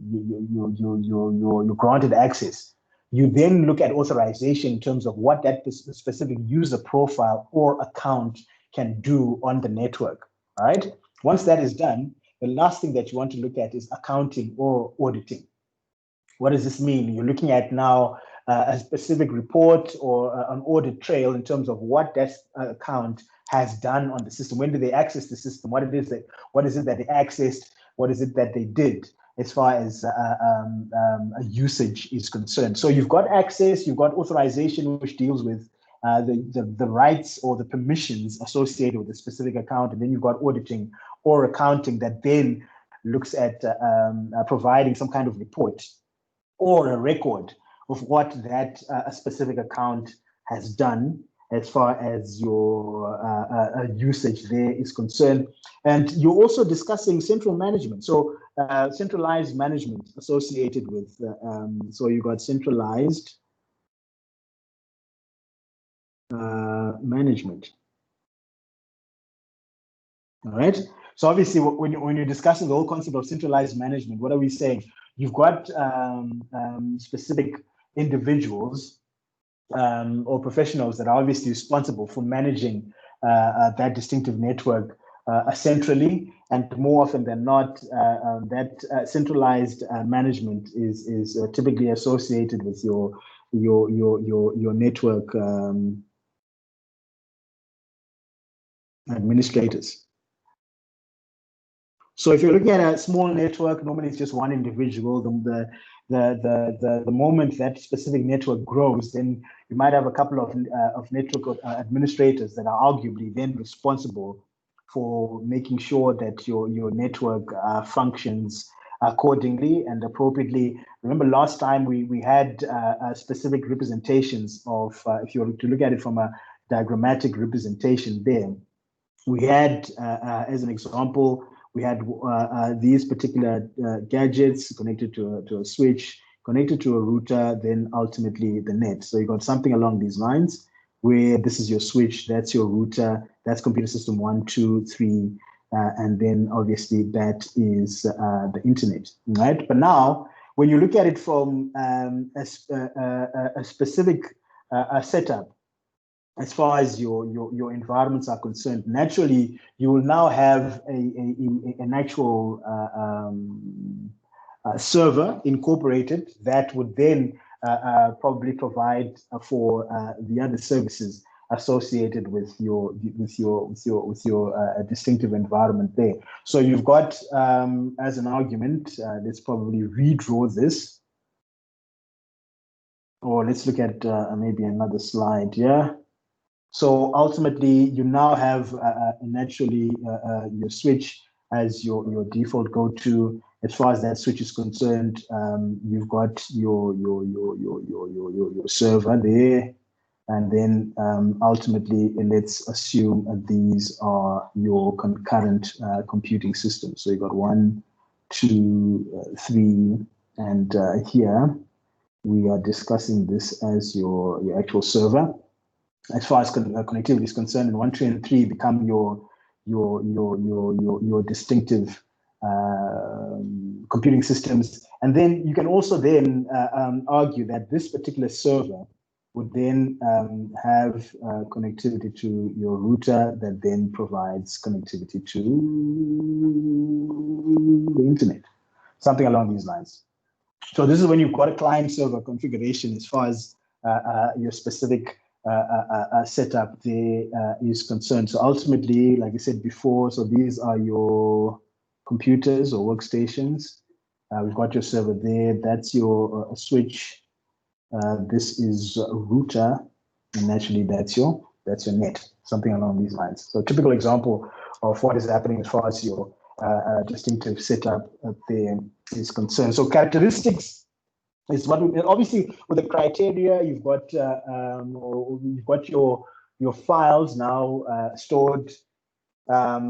you're granted access, you then look at authorization in terms of what that specific user profile or account can do on the network. All right. Once that is done, the last thing that you want to look at is accounting or auditing. What does this mean? You're looking at now a specific report or an audit trail in terms of what that account has done on the system. When do they access the system? What is it that they accessed? What is it that they did as far as a usage is concerned? So you've got access, you've got authorization, which deals with the rights or the permissions associated with a specific account, and then you've got auditing or accounting that then looks at providing some kind of report or a record of what that specific account has done as far as your usage there is concerned. And you're also discussing central management. So centralized management associated with, so you got centralized management. All right. So obviously, when you're discussing the whole concept of centralized management, what are we saying? You've got specific individuals or professionals that are obviously responsible for managing that distinctive network centrally, and more often than not, that centralized management is typically associated with your network administrators. So if you're looking at a small network, normally it's just one individual. The moment that specific network grows, then you might have a couple of network administrators that are arguably then responsible for making sure that your network functions accordingly and appropriately. Remember last time we had specific representations of, if you were to look at it from a diagrammatic representation there, we had, as an example, we had these particular gadgets connected to a switch, connected to a router, then ultimately the net. So you got something along these lines where this is your switch, that's your router, that's computer system 1, 2, 3, and then obviously that is the internet, right? But now, when you look at it from a specific setup, as far as your environments are concerned, naturally you will now have an actual server incorporated that would then probably provide for the other services associated with your distinctive environment there. So you've got, as an argument, let's probably redraw this, or let's look at maybe another slide. Yeah. So ultimately, you now have naturally your switch as your default go-to. As far as that switch is concerned, you've got your server there, and then ultimately, let's assume these are your concurrent computing systems. So you got 1, 2, 3, and here we are discussing this as your actual server. As far as connectivity is concerned, and 1, 2, and 3 become your distinctive computing systems. And then you can also then argue that this particular server would then have connectivity to your router that then provides connectivity to the internet, something along these lines. So this is when you've got a client server configuration as far as your specific setup there is concerned. So ultimately, like I said before, so these are your computers or workstations. We've got your server there. That's your switch. This is a router, and naturally that's your net, something along these lines. So a typical example of what is happening as far as your distinctive setup there is concerned. So characteristics is what we, obviously with the criteria you've got your files now stored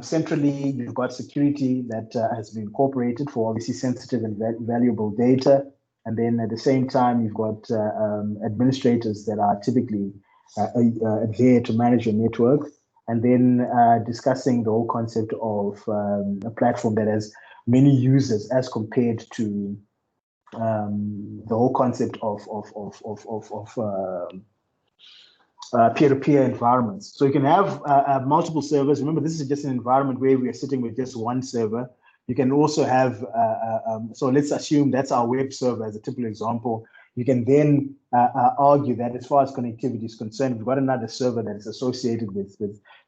Centrally, you've got security that has been incorporated for obviously sensitive and valuable data. And then at the same time, you've got administrators that are typically there to manage your network. And then discussing the whole concept of a platform that has many users as compared to the whole concept of peer-to-peer environments. So you can have multiple servers. Remember, this is just an environment where we are sitting with just one server. You can also have, so let's assume that's our web server as a typical example. You can then argue that as far as connectivity is concerned, we've got another server that is associated with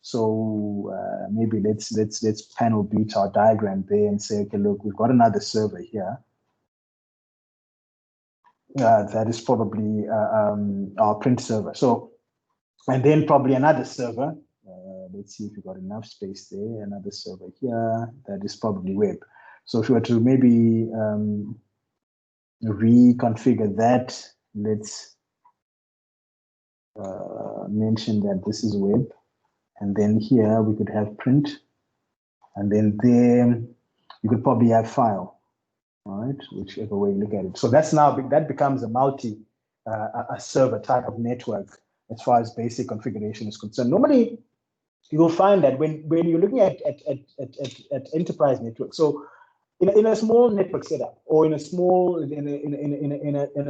so maybe let's panel beat our diagram there and say, okay, look, we've got another server here. That is probably our print server. So, and then probably another server. Let's see if we've got enough space there. Another server here. That is probably web. So if we were to maybe reconfigure that, let's mention that this is web. And then here we could have print. And then there you could probably have file. All right, whichever way you look at it. So that's now, that becomes a multi a server type of network as far as basic configuration is concerned. Normally, you will find that when you're looking at enterprise networks, so in a small network setup or in a small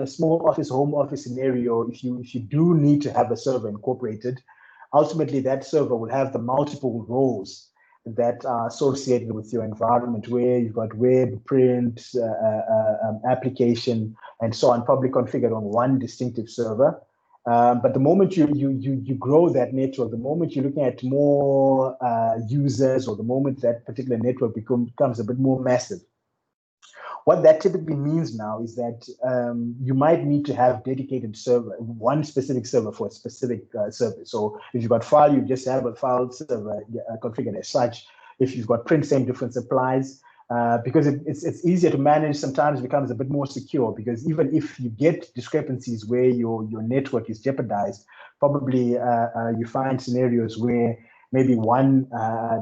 small office, home office scenario, if you do need to have a server incorporated, ultimately that server will have the multiple roles that are associated with your environment, where you've got web, print, application, and so on, probably configured on one distinctive server. But the moment you grow that network, the moment you're looking at more users, or the moment that particular network becomes a bit more massive, what that typically means now is that you might need to have dedicated server, one specific server for a specific service. So if you've got file, you just have a file server configured as such. If you've got print, same difference applies. Because it's easier to manage, sometimes it becomes a bit more secure, because even if you get discrepancies where your network is jeopardized, probably you find scenarios where maybe one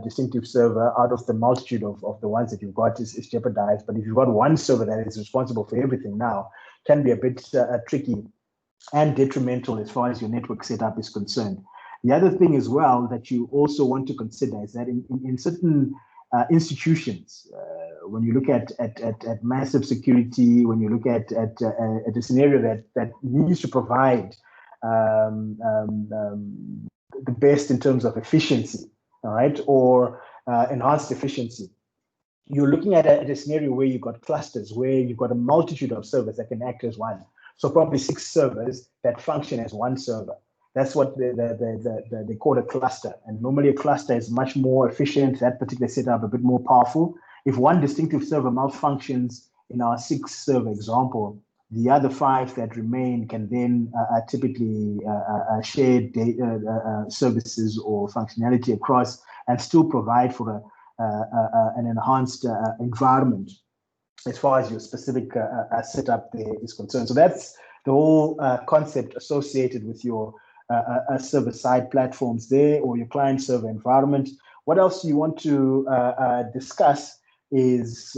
distinctive server out of the multitude of the ones that you've got is jeopardized. But if you've got one server that is responsible for everything now, can be a bit tricky and detrimental as far as your network setup is concerned. The other thing as well that you also want to consider is that in certain institutions, when you look at massive security, when you look at a scenario that needs to provide the best in terms of efficiency, all right, or enhanced efficiency, you're looking at a scenario where you've got clusters, where you've got a multitude of servers that can act as one. So probably 6 servers that function as one server. That's what they call a cluster. And normally a cluster is much more efficient, that particular setup a bit more powerful. If one distinctive server malfunctions in our 6 server example, the other 5 that remain can then typically share data, services or functionality across, and still provide for an enhanced environment as far as your specific setup there is concerned. So that's the whole concept associated with your server-side platforms there, or your client-server environment. What else you want to discuss is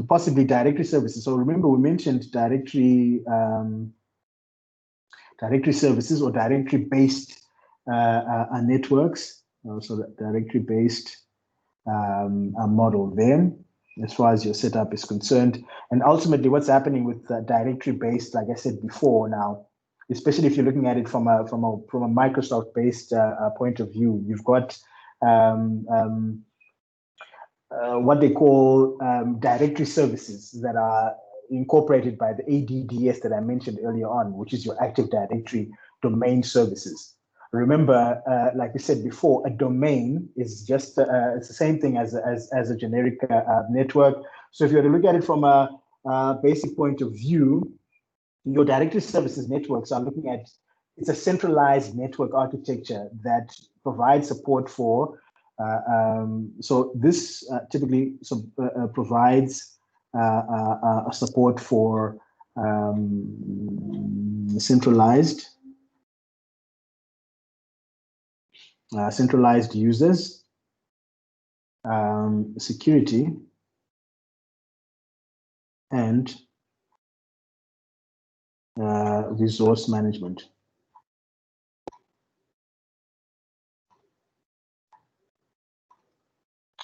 possibly directory services. So remember, we mentioned directory services or directory-based networks. So that directory-based model there, as far as your setup is concerned. And ultimately, what's happening with directory-based, like I said before, now, especially if you're looking at it from a Microsoft-based point of view, you've got what they call directory services that are incorporated by the ADDS that I mentioned earlier on, which is your Active Directory domain services. Remember, like we said before, a domain is just it's the same thing as a generic network. So if you were to look at it from a basic point of view, your directory services networks are looking at, it's a centralized network architecture that provides support for, so this typically provides a support for centralized centralized users, security, and resource management.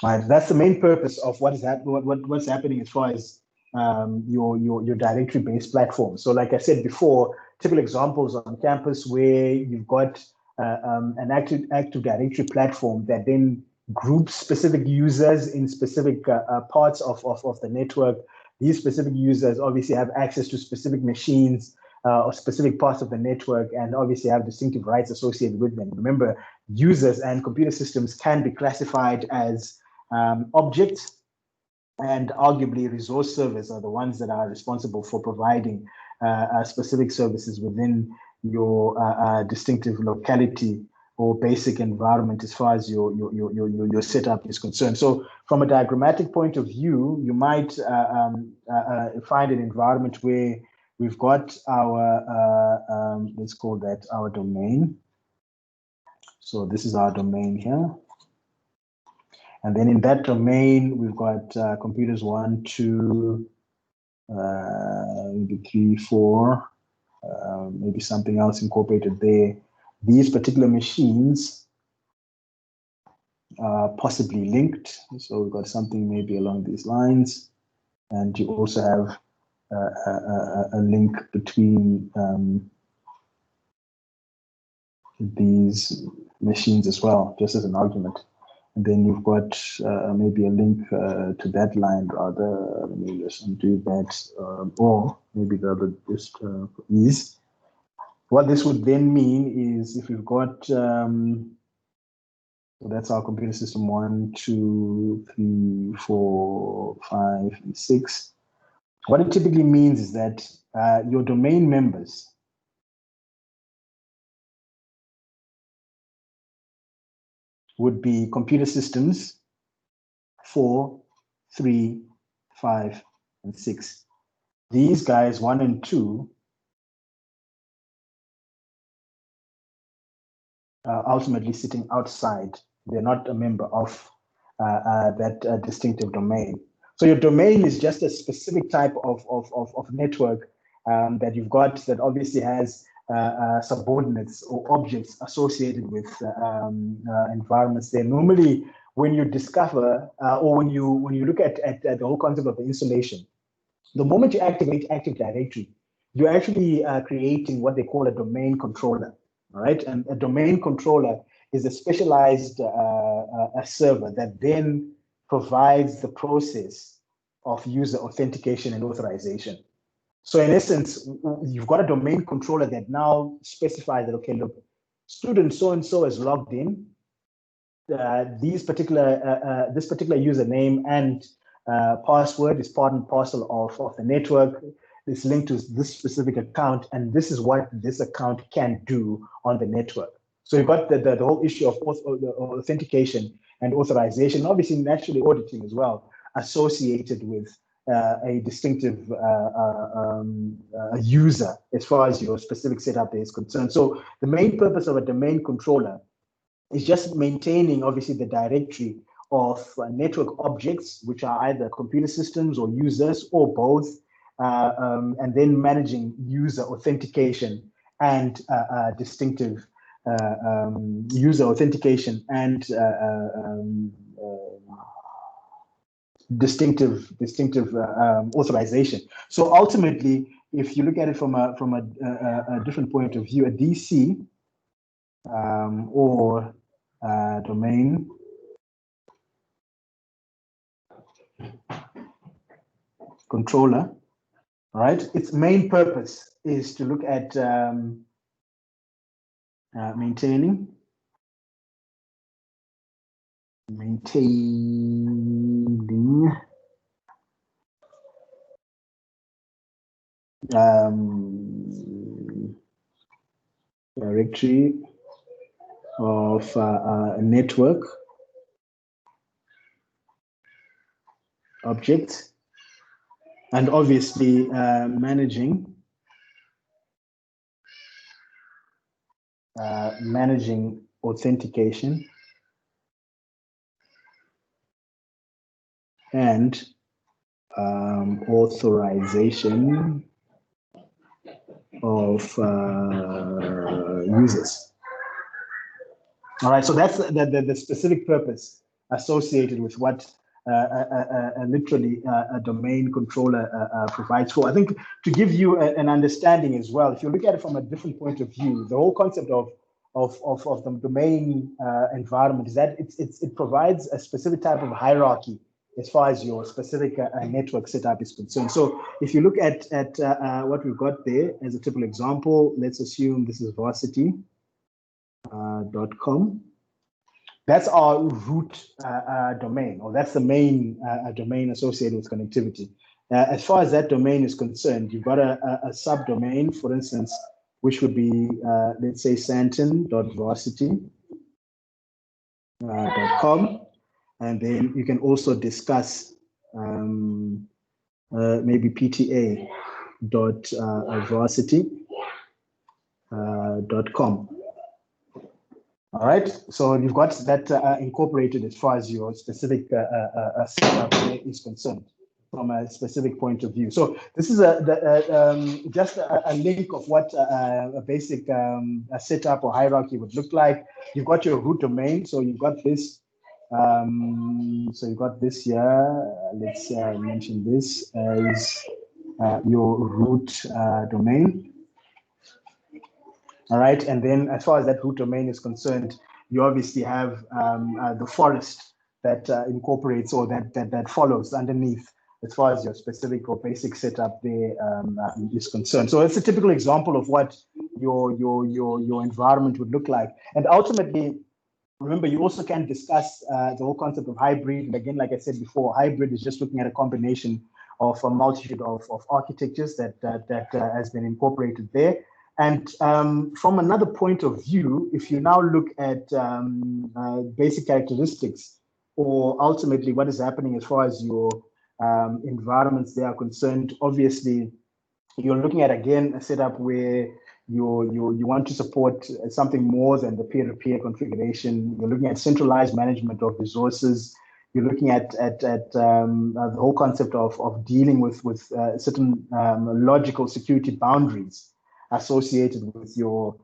Right, that's the main purpose of what's happening as far as your directory-based platform. So, like I said before, typical examples on campus where you've got an active directory platform that then groups specific users in specific parts of the network. These specific users obviously have access to specific machines or specific parts of the network, and obviously have distinctive rights associated with them. Remember, users and computer systems can be classified as objects, and arguably resource servers are the ones that are responsible for providing specific services within your distinctive locality or basic environment as far as your setup is concerned. So from a diagrammatic point of view, you might find an environment where we've got our, let's call that our domain. So this is our domain here. And then in that domain, we've got computers 1, 2, maybe 3, 4, maybe something else incorporated there. These particular machines are possibly linked. So we've got something maybe along these lines. And you also have a link between these machines as well, just as an argument. And then you've got maybe a link to that line rather. Let me just undo that, or maybe the other just is. What this would then mean is if you've got, so that's our computer system 1, 2, 3, 4, 5, and 6. What it typically means is that your domain members would be computer systems 4, 3, 5, and 6. These guys, 1 and 2, are ultimately sitting outside. They're not a member of that distinctive domain. So your domain is just a specific type of network that you've got that obviously has subordinates or objects associated with environments there. Normally, when you discover or when you look at the whole concept of the installation, the moment you activate Active Directory, you're actually creating what they call a domain controller. All right, and a domain controller is a specialized a server that then provides the process of user authentication and authorization. So in essence, you've got a domain controller that now specifies that, okay, look, student so-and-so is logged in, this particular username and password is part and parcel of the network. It's linked to this specific account, and this is what this account can do on the network. So you've got the whole issue of authentication and authorization, obviously naturally auditing as well, associated with a distinctive user as far as your specific setup is concerned. So the main purpose of a domain controller is just maintaining, obviously, the directory of network objects, which are either computer systems or users or both, and then managing user authentication and distinctive user authentication and distinctive authorization. So ultimately, if you look at it from a different point of view, a DC or domain controller, right? Its main purpose is to look at maintaining directory of a network object, and obviously managing authentication, and authorization of users. All right, so that's the specific purpose associated with what literally a domain controller provides for. I think to give you an understanding as well, if you look at it from a different point of view, the whole concept of the domain environment is that it provides a specific type of hierarchy as far as your specific network setup is concerned. So if you look at what we've got there as a typical example, let's assume this is varsity.com. That's our root domain, or that's the main domain associated with connectivity. As far as that domain is concerned, you've got a subdomain, for instance, which would be, let's say, santon.varsity.com. And then you can also discuss maybe pta.varsity.com. All right, so you've got that incorporated as far as your specific setup is concerned from a specific point of view. So this is just a link of what a basic setup or hierarchy would look like. You've got your root domain, so you've got this. So you've got this here. Let's mention this as your root domain. All right, and then as far as that root domain is concerned, you obviously have the forest that incorporates or that follows underneath as far as your specific or basic setup there is concerned. So it's a typical example of what your environment would look like. And ultimately, remember, you also can discuss the whole concept of hybrid. And again, like I said before, hybrid is just looking at a combination of a multitude of architectures that has been incorporated there. And from another point of view, if you now look at basic characteristics or ultimately what is happening as far as your environments they are concerned, obviously you're looking at, again, a setup where you want to support something more than the peer-to-peer configuration. You're looking at centralized management of resources. You're looking at the whole concept of dealing with certain logical security boundaries associated with your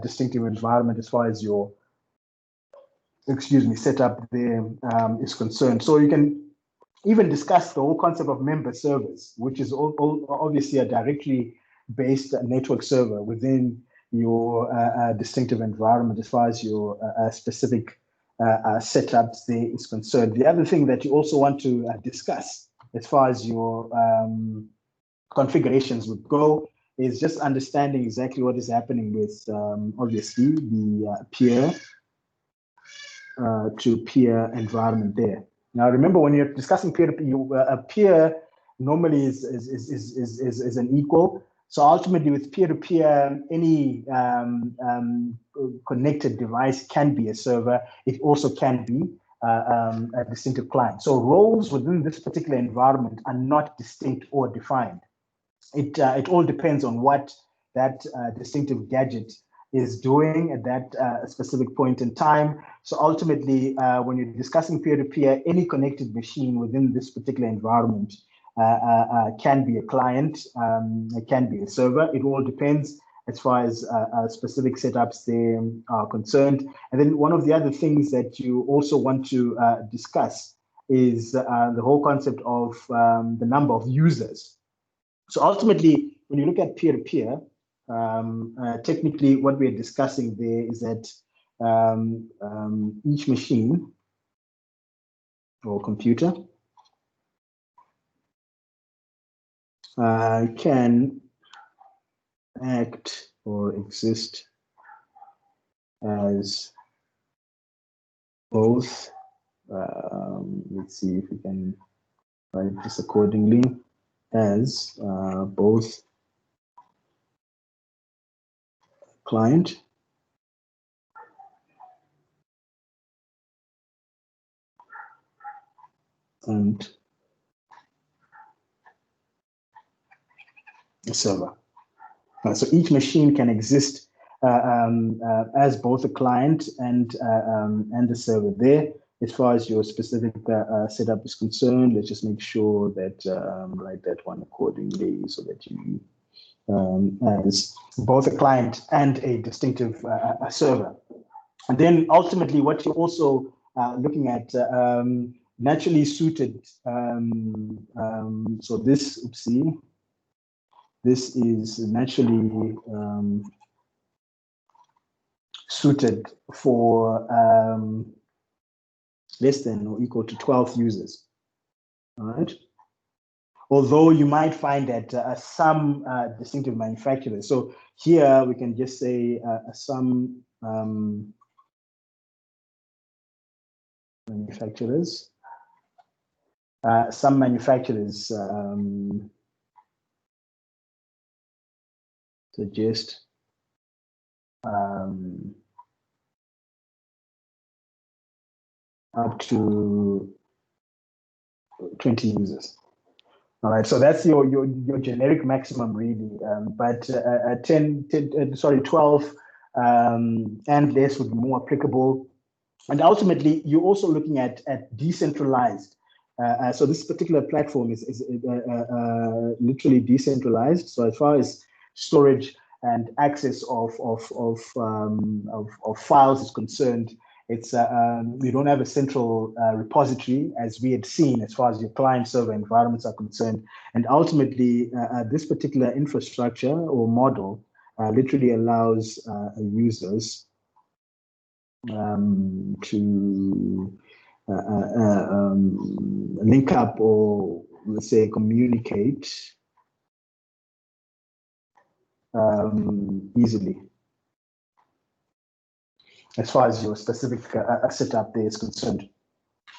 distinctive environment as far as your, setup there is concerned. So you can even discuss the whole concept of member servers, which is obviously a directly based network server within your distinctive environment as far as your specific setups there is concerned. The other thing that you also want to discuss as far as your configurations would go is just understanding exactly what is happening with, obviously, the peer-to-peer environment there. Now, remember, when you're discussing peer-to-peer, a peer normally is an equal. So ultimately, with peer-to-peer, any connected device can be a server. It also can be a distinctive client. So roles within this particular environment are not distinct or defined. It all depends on what that distinctive gadget is doing at that specific point in time. So ultimately, when you're discussing peer-to-peer, any connected machine within this particular environment can be a client, it can be a server. It all depends as far as specific setups they are concerned. And then one of the other things that you also want to discuss is the whole concept of the number of users. So ultimately, when you look at peer-to-peer, technically what we're discussing there is that each machine or computer can act or exist as both, let's see if we can write this accordingly, as both client and a server. So each machine can exist as both a client and the server there. As far as your specific setup is concerned, let's just make sure that write that one accordingly so that you as both a client and a distinctive server. And then ultimately what you're also looking at naturally suited. So this, oopsie, this is naturally suited for less than or equal to 12 users. All right. Although you might find that some distinctive manufacturers. So here we can just say some manufacturers. Some manufacturers suggest up to 20 users. All right, so that's your generic maximum really, but 12 and less would be more applicable. And ultimately, you're also looking at decentralized. So this particular platform is literally decentralized. So as far as storage and access of files is concerned, it's we don't have a central repository as we had seen as far as your client server environments are concerned. And ultimately, this particular infrastructure or model literally allows users to link up or let's say communicate easily as far as your specific setup there is concerned.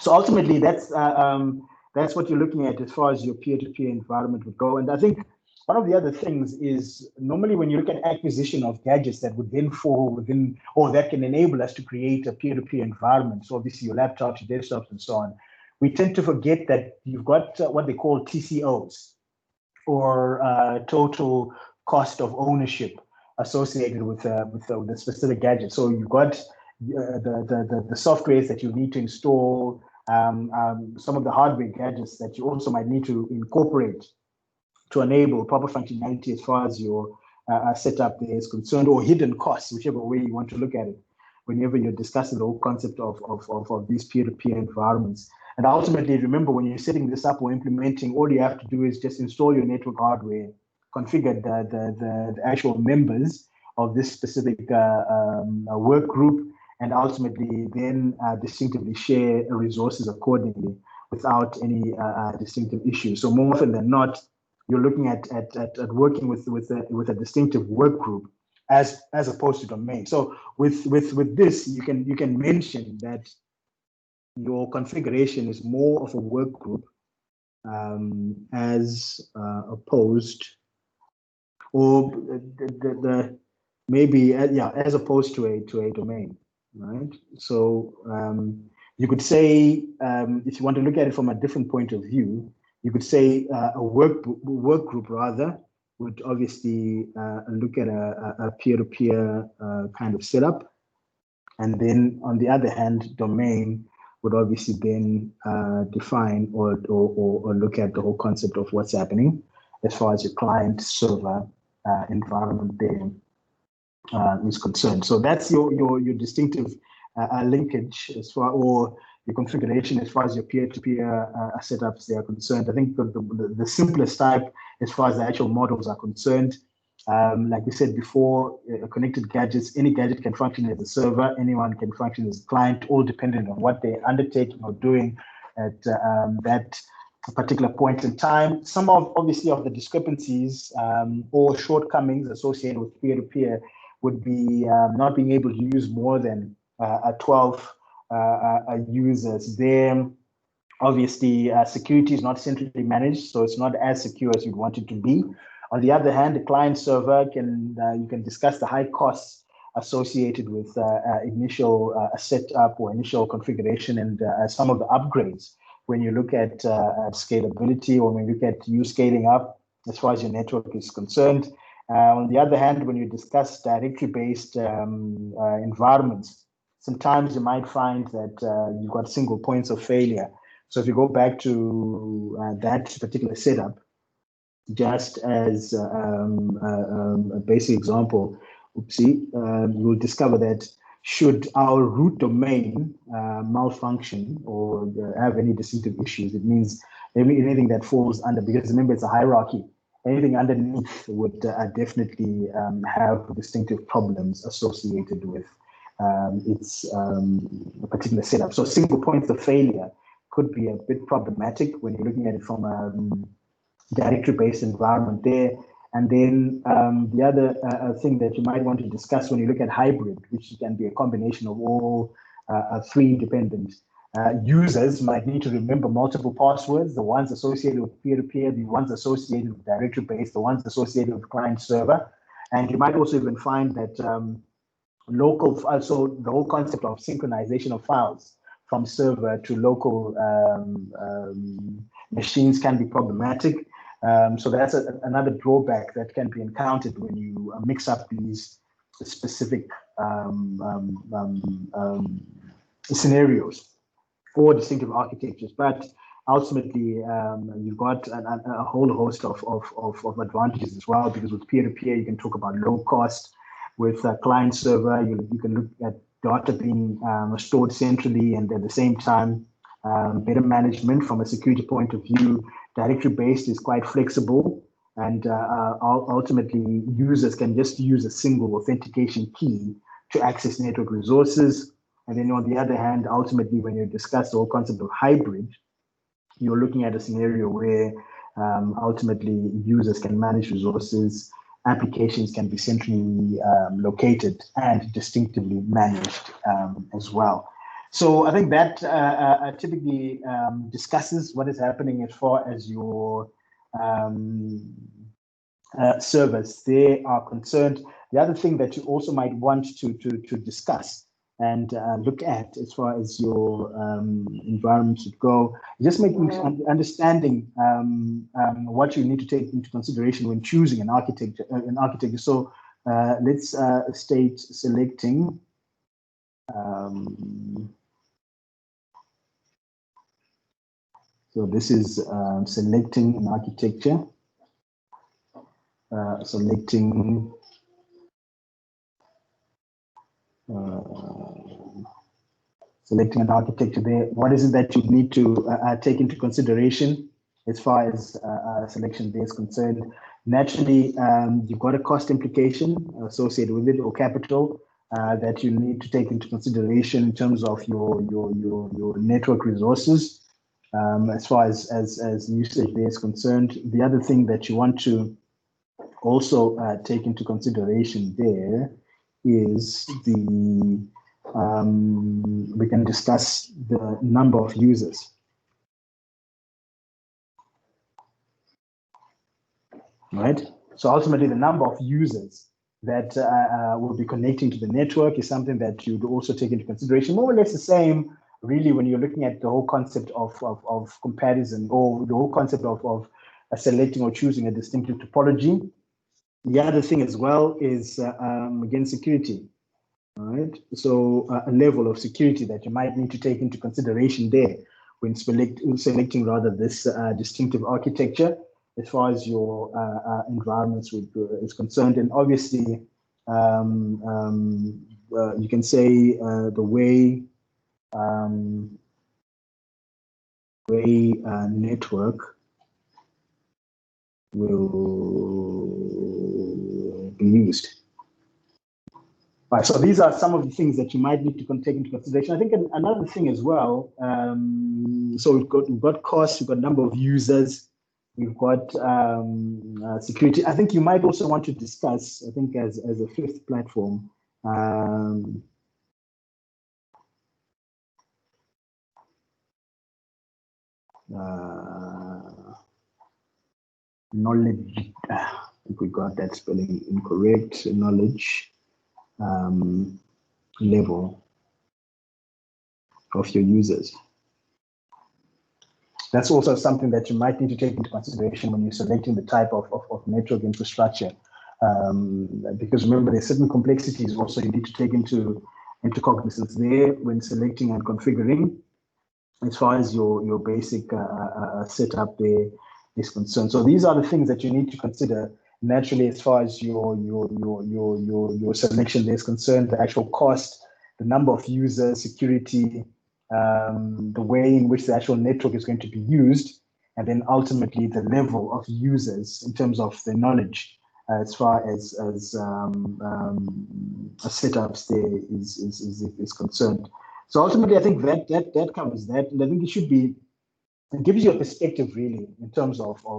So ultimately, that's what you're looking at as far as your peer-to-peer environment would go. And I think one of the other things is normally when you look at acquisition of gadgets that would then fall within, or that can enable us to create a peer-to-peer environment. So obviously your laptops, your desktops, and so on. We tend to forget that you've got what they call TCOs, or total cost of ownership associated with the specific gadget. So you've got the softwares that you need to install, some of the hardware gadgets that you also might need to incorporate to enable proper functionality as far as your setup there is concerned, or hidden costs, whichever way you want to look at it, whenever you're discussing the whole concept of these peer-to-peer environments. And ultimately, remember, when you're setting this up or implementing, all you have to do is just install your network hardware, configure the actual members of this specific work group, and ultimately then distinctively share resources accordingly without any distinctive issues. So more often than not, you're looking at working with a distinctive work group as opposed to domain. So with this, you can mention that your configuration is more of a work group as opposed, or maybe as opposed to a domain, right? So you could say, if you want to look at it from a different point of view, you could say a work group rather would obviously look at a peer-to-peer kind of setup, and then on the other hand, domain would obviously then define or look at the whole concept of what's happening as far as your client server environment there is concerned. So that's your distinctive linkage as far, or your configuration as far as your peer-to-peer setups they are concerned. I think the simplest type as far as the actual models are concerned, like we said before, connected gadgets, any gadget can function as a server, anyone can function as a client, all dependent on what they're undertaking or doing at that particular point in time. Some of the discrepancies or shortcomings associated with peer-to-peer would be not being able to use more than 12 users there. Obviously, security is not centrally managed, so it's not as secure as you'd want it to be. On the other hand, the client server you can discuss the high costs associated with initial setup or initial configuration and some of the upgrades when you look at scalability, or when you look at you scaling up as far as your network is concerned. On the other hand, when you discuss directory-based environments, sometimes you might find that you've got single points of failure. So if you go back to that particular setup, just as a basic example, you'll discover that should our root domain malfunction or have any distinctive issues, it means anything that falls under, because remember it's a hierarchy, anything underneath would definitely have distinctive problems associated with its a particular setup. So single points of failure could be a bit problematic when you're looking at it from a directory-based environment there. And then the other thing that you might want to discuss when you look at hybrid, which can be a combination of all three independent users, might need to remember multiple passwords, the ones associated with peer-to-peer, the ones associated with directory-based, the ones associated with client-server. And you might also even find that so the whole concept of synchronization of files from server to local machines can be problematic. So that's another drawback that can be encountered when you mix up these specific scenarios or distinctive architectures. But ultimately, you've got a whole host of advantages as well, because with peer-to-peer, you can talk about low cost. With client server, you can look at data being stored centrally, and at the same time, better management from a security point of view. Directory-based is quite flexible, and ultimately users can just use a single authentication key to access network resources. And then on the other hand, ultimately, when you discuss the whole concept of hybrid, you're looking at a scenario where ultimately users can manage resources, applications can be centrally located and distinctively managed as well. So I think that typically discusses what is happening as far as your servers they are concerned. The other thing that you also might want to discuss and look at as far as your environment should go, just making understanding what you need to take into consideration when choosing an architecture. So let's state selecting. So this is selecting an architecture, selecting an architecture there. What is it that you need to take into consideration as far as selection there is concerned? Naturally, you've got a cost implication associated with it, or capital that you need to take into consideration in terms of your network resources. As far as usage there is concerned, the other thing that you want to also take into consideration there is the we can discuss the number of users. Right. So ultimately, the number of users that will be connecting to the network is something that you'd also take into consideration. More or less the same, really, when you're looking at the whole concept of comparison, or the whole concept of selecting or choosing a distinctive topology. The other thing as well is, again, security. All right. So a level of security that you might need to take into consideration there when selecting rather this distinctive architecture as far as your environments is concerned. And obviously, you can say the way network will be used. Right, so these are some of the things that you might need to take into consideration. I think another thing as well, so we've got costs, we've got number of users, we've got security. I think you might also want to discuss, I think as a fifth platform, knowledge. I think we got that spelling incorrect. Knowledge level of your users. That's also something that you might need to take into consideration when you're selecting the type of network infrastructure Because remember, there's certain complexities also you need to take into cognizance there when selecting and configuring, as far as your basic setup there is concerned. So these are the things that you need to consider naturally as far as your selection there is concerned: the actual cost, the number of users, security, the way in which the actual network is going to be used, and then ultimately the level of users in terms of their knowledge as far as setups there is concerned. So ultimately, I think that covers that, and I think it gives you a perspective really in terms of the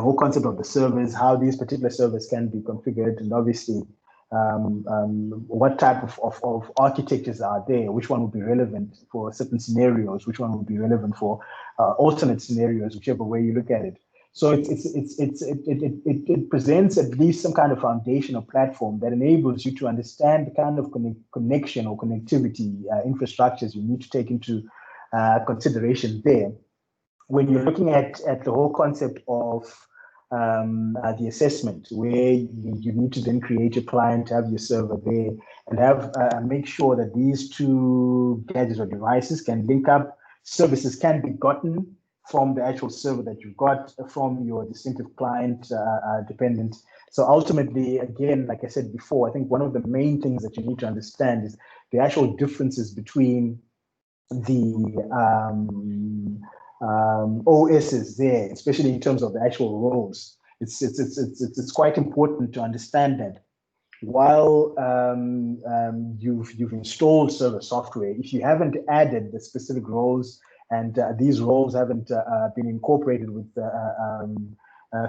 whole concept of the servers, how these particular servers can be configured, and obviously what type of architectures are there, which one would be relevant for certain scenarios, which one would be relevant for alternate scenarios, whichever way you look at it. So it presents at least some kind of foundation or platform that enables you to understand the kind of connection or connectivity infrastructures you need to take into consideration there when you're looking at the whole concept of the assessment, where you need to then create a client, have your server there, and have make sure that these two gadgets or devices can link up. Services can be gotten from the actual server that you've got from your distinctive client dependent. So ultimately, again, like I said before, I think one of the main things that you need to understand is the actual differences between the OSs there, especially in terms of the actual roles. It's quite important to understand that while you've installed server software, if you haven't added the specific roles and these roles haven't been incorporated with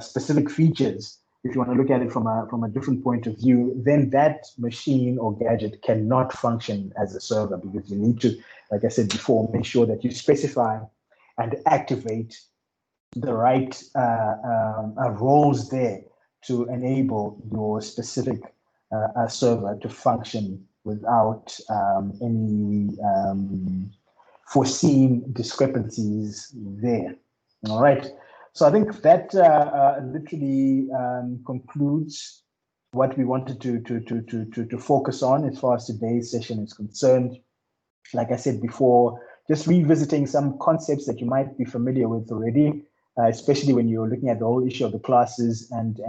specific features, if you want to look at it from a different point of view, then that machine or gadget cannot function as a server, because you need to, like I said before, make sure that you specify and activate the right roles there to enable your specific server to function without any foreseen discrepancies there. All right. So I think that literally concludes what we wanted to focus on as far as today's session is concerned. Like I said before, just revisiting some concepts that you might be familiar with already, especially when you're looking at the whole issue of the classes and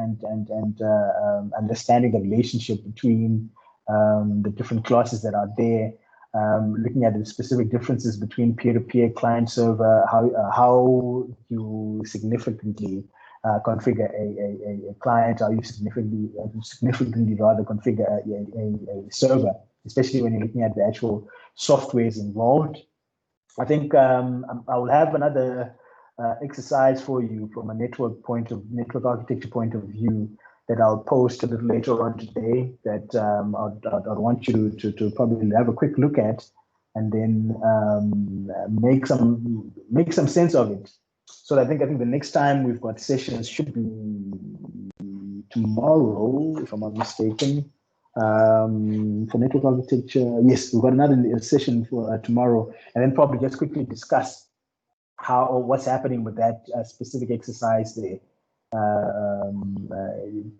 understanding the relationship between the different classes that are there. Looking at the specific differences between peer-to-peer, client-server, how you significantly configure a client, how you significantly rather configure a server, especially when you're looking at the actual softwares involved. I think I will have another exercise for you from a network architecture point of view that I'll post a little later on today that I'd want you to probably have a quick look at, and then make some sense of it. So I think the next time we've got sessions should be tomorrow, if I'm not mistaken, for network architecture. Yes, we've got another session for tomorrow, and then probably just quickly discuss what's happening with that specific exercise there.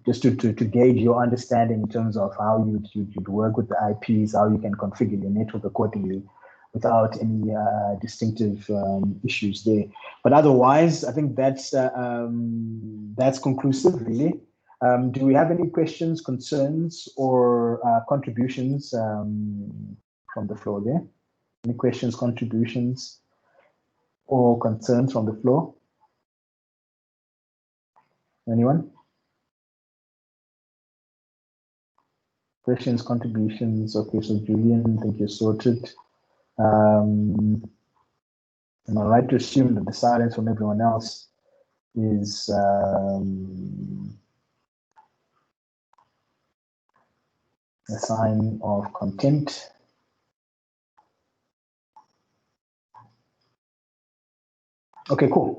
Just to gauge your understanding in terms of how you'd work with the IPs, how you can configure your network accordingly without any distinctive issues there. But otherwise, I think that's conclusive, really. Do we have any questions, concerns, or contributions from the floor there? Any questions, contributions, or concerns from the floor? Anyone? Questions, contributions? Okay, so Julian, I think you're sorted. Am I right to assume that the silence from everyone else is a sign of content? Okay, cool.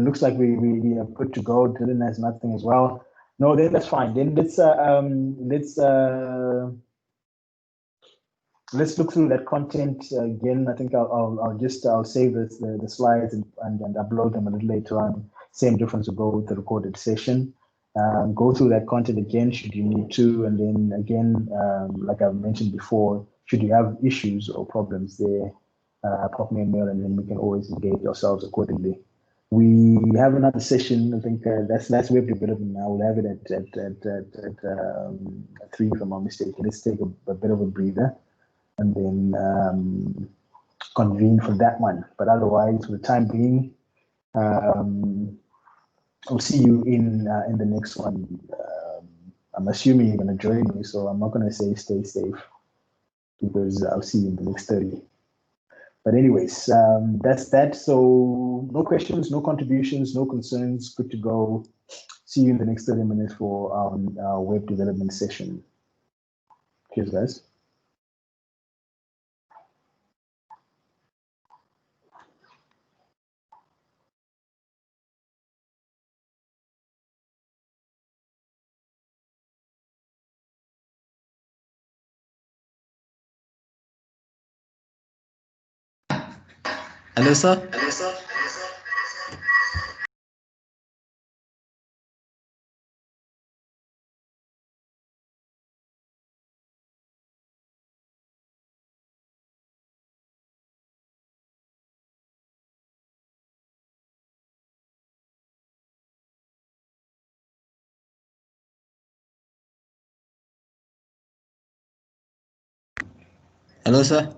Looks like we are good to go. Dylan has nothing as well. No, then that's fine. Then let's look through that content again. I think I'll save the slides and upload them a little later on. Same difference will go with the recorded session. Go through that content again should you need to, and then again, like I've mentioned before, should you have issues or problems there, pop me a mail, and then we can always engage ourselves accordingly. We have another session. I think that's web development now. We'll have it at 3, if I'm not mistaken. Let's take a bit of a breather, and then convene for that one. But otherwise, for the time being, I'll see you in the next one. I'm assuming you're going to join me, so I'm not going to say stay safe, because I'll see you in the next 30. But anyways, that's that. So no questions, no contributions, no concerns. Good to go. See you in the next 30 minutes for our web development session. Cheers, guys. Hello, sir. Hello, sir. Hello, sir.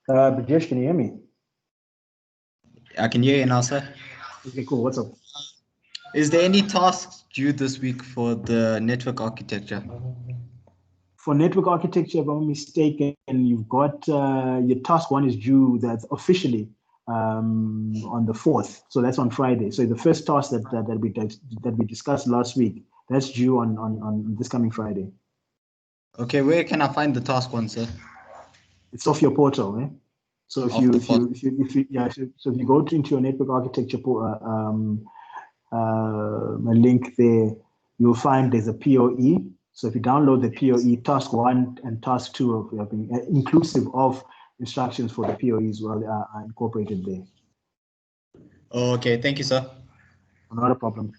Brijesh, can you hear me? I can hear you now, sir. Okay, cool. What's up? Is there any tasks due this week for the network architecture? For network architecture, if I'm not mistaken, you've got your task 1 is due that's officially on the 4th. So that's on Friday. So the first task that we discussed last week, that's due on this coming Friday. Okay, where can I find the task 1, sir? It's off your portal, eh? So if you go into your network architecture a link there, you'll find there's a POE. So if you download the POE, task 1 and task 2 have been inclusive of instructions for the POE as well are incorporated there. Okay, thank you, sir. Not a problem.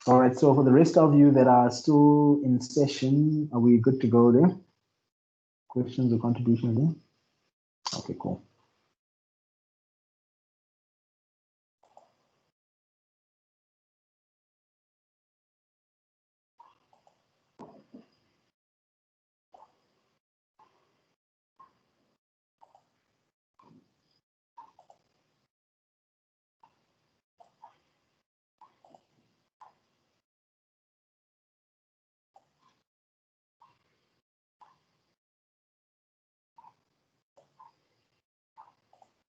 All right, so for the rest of you that are still in session, are we good to go there? Questions or contributions there? Okay, cool.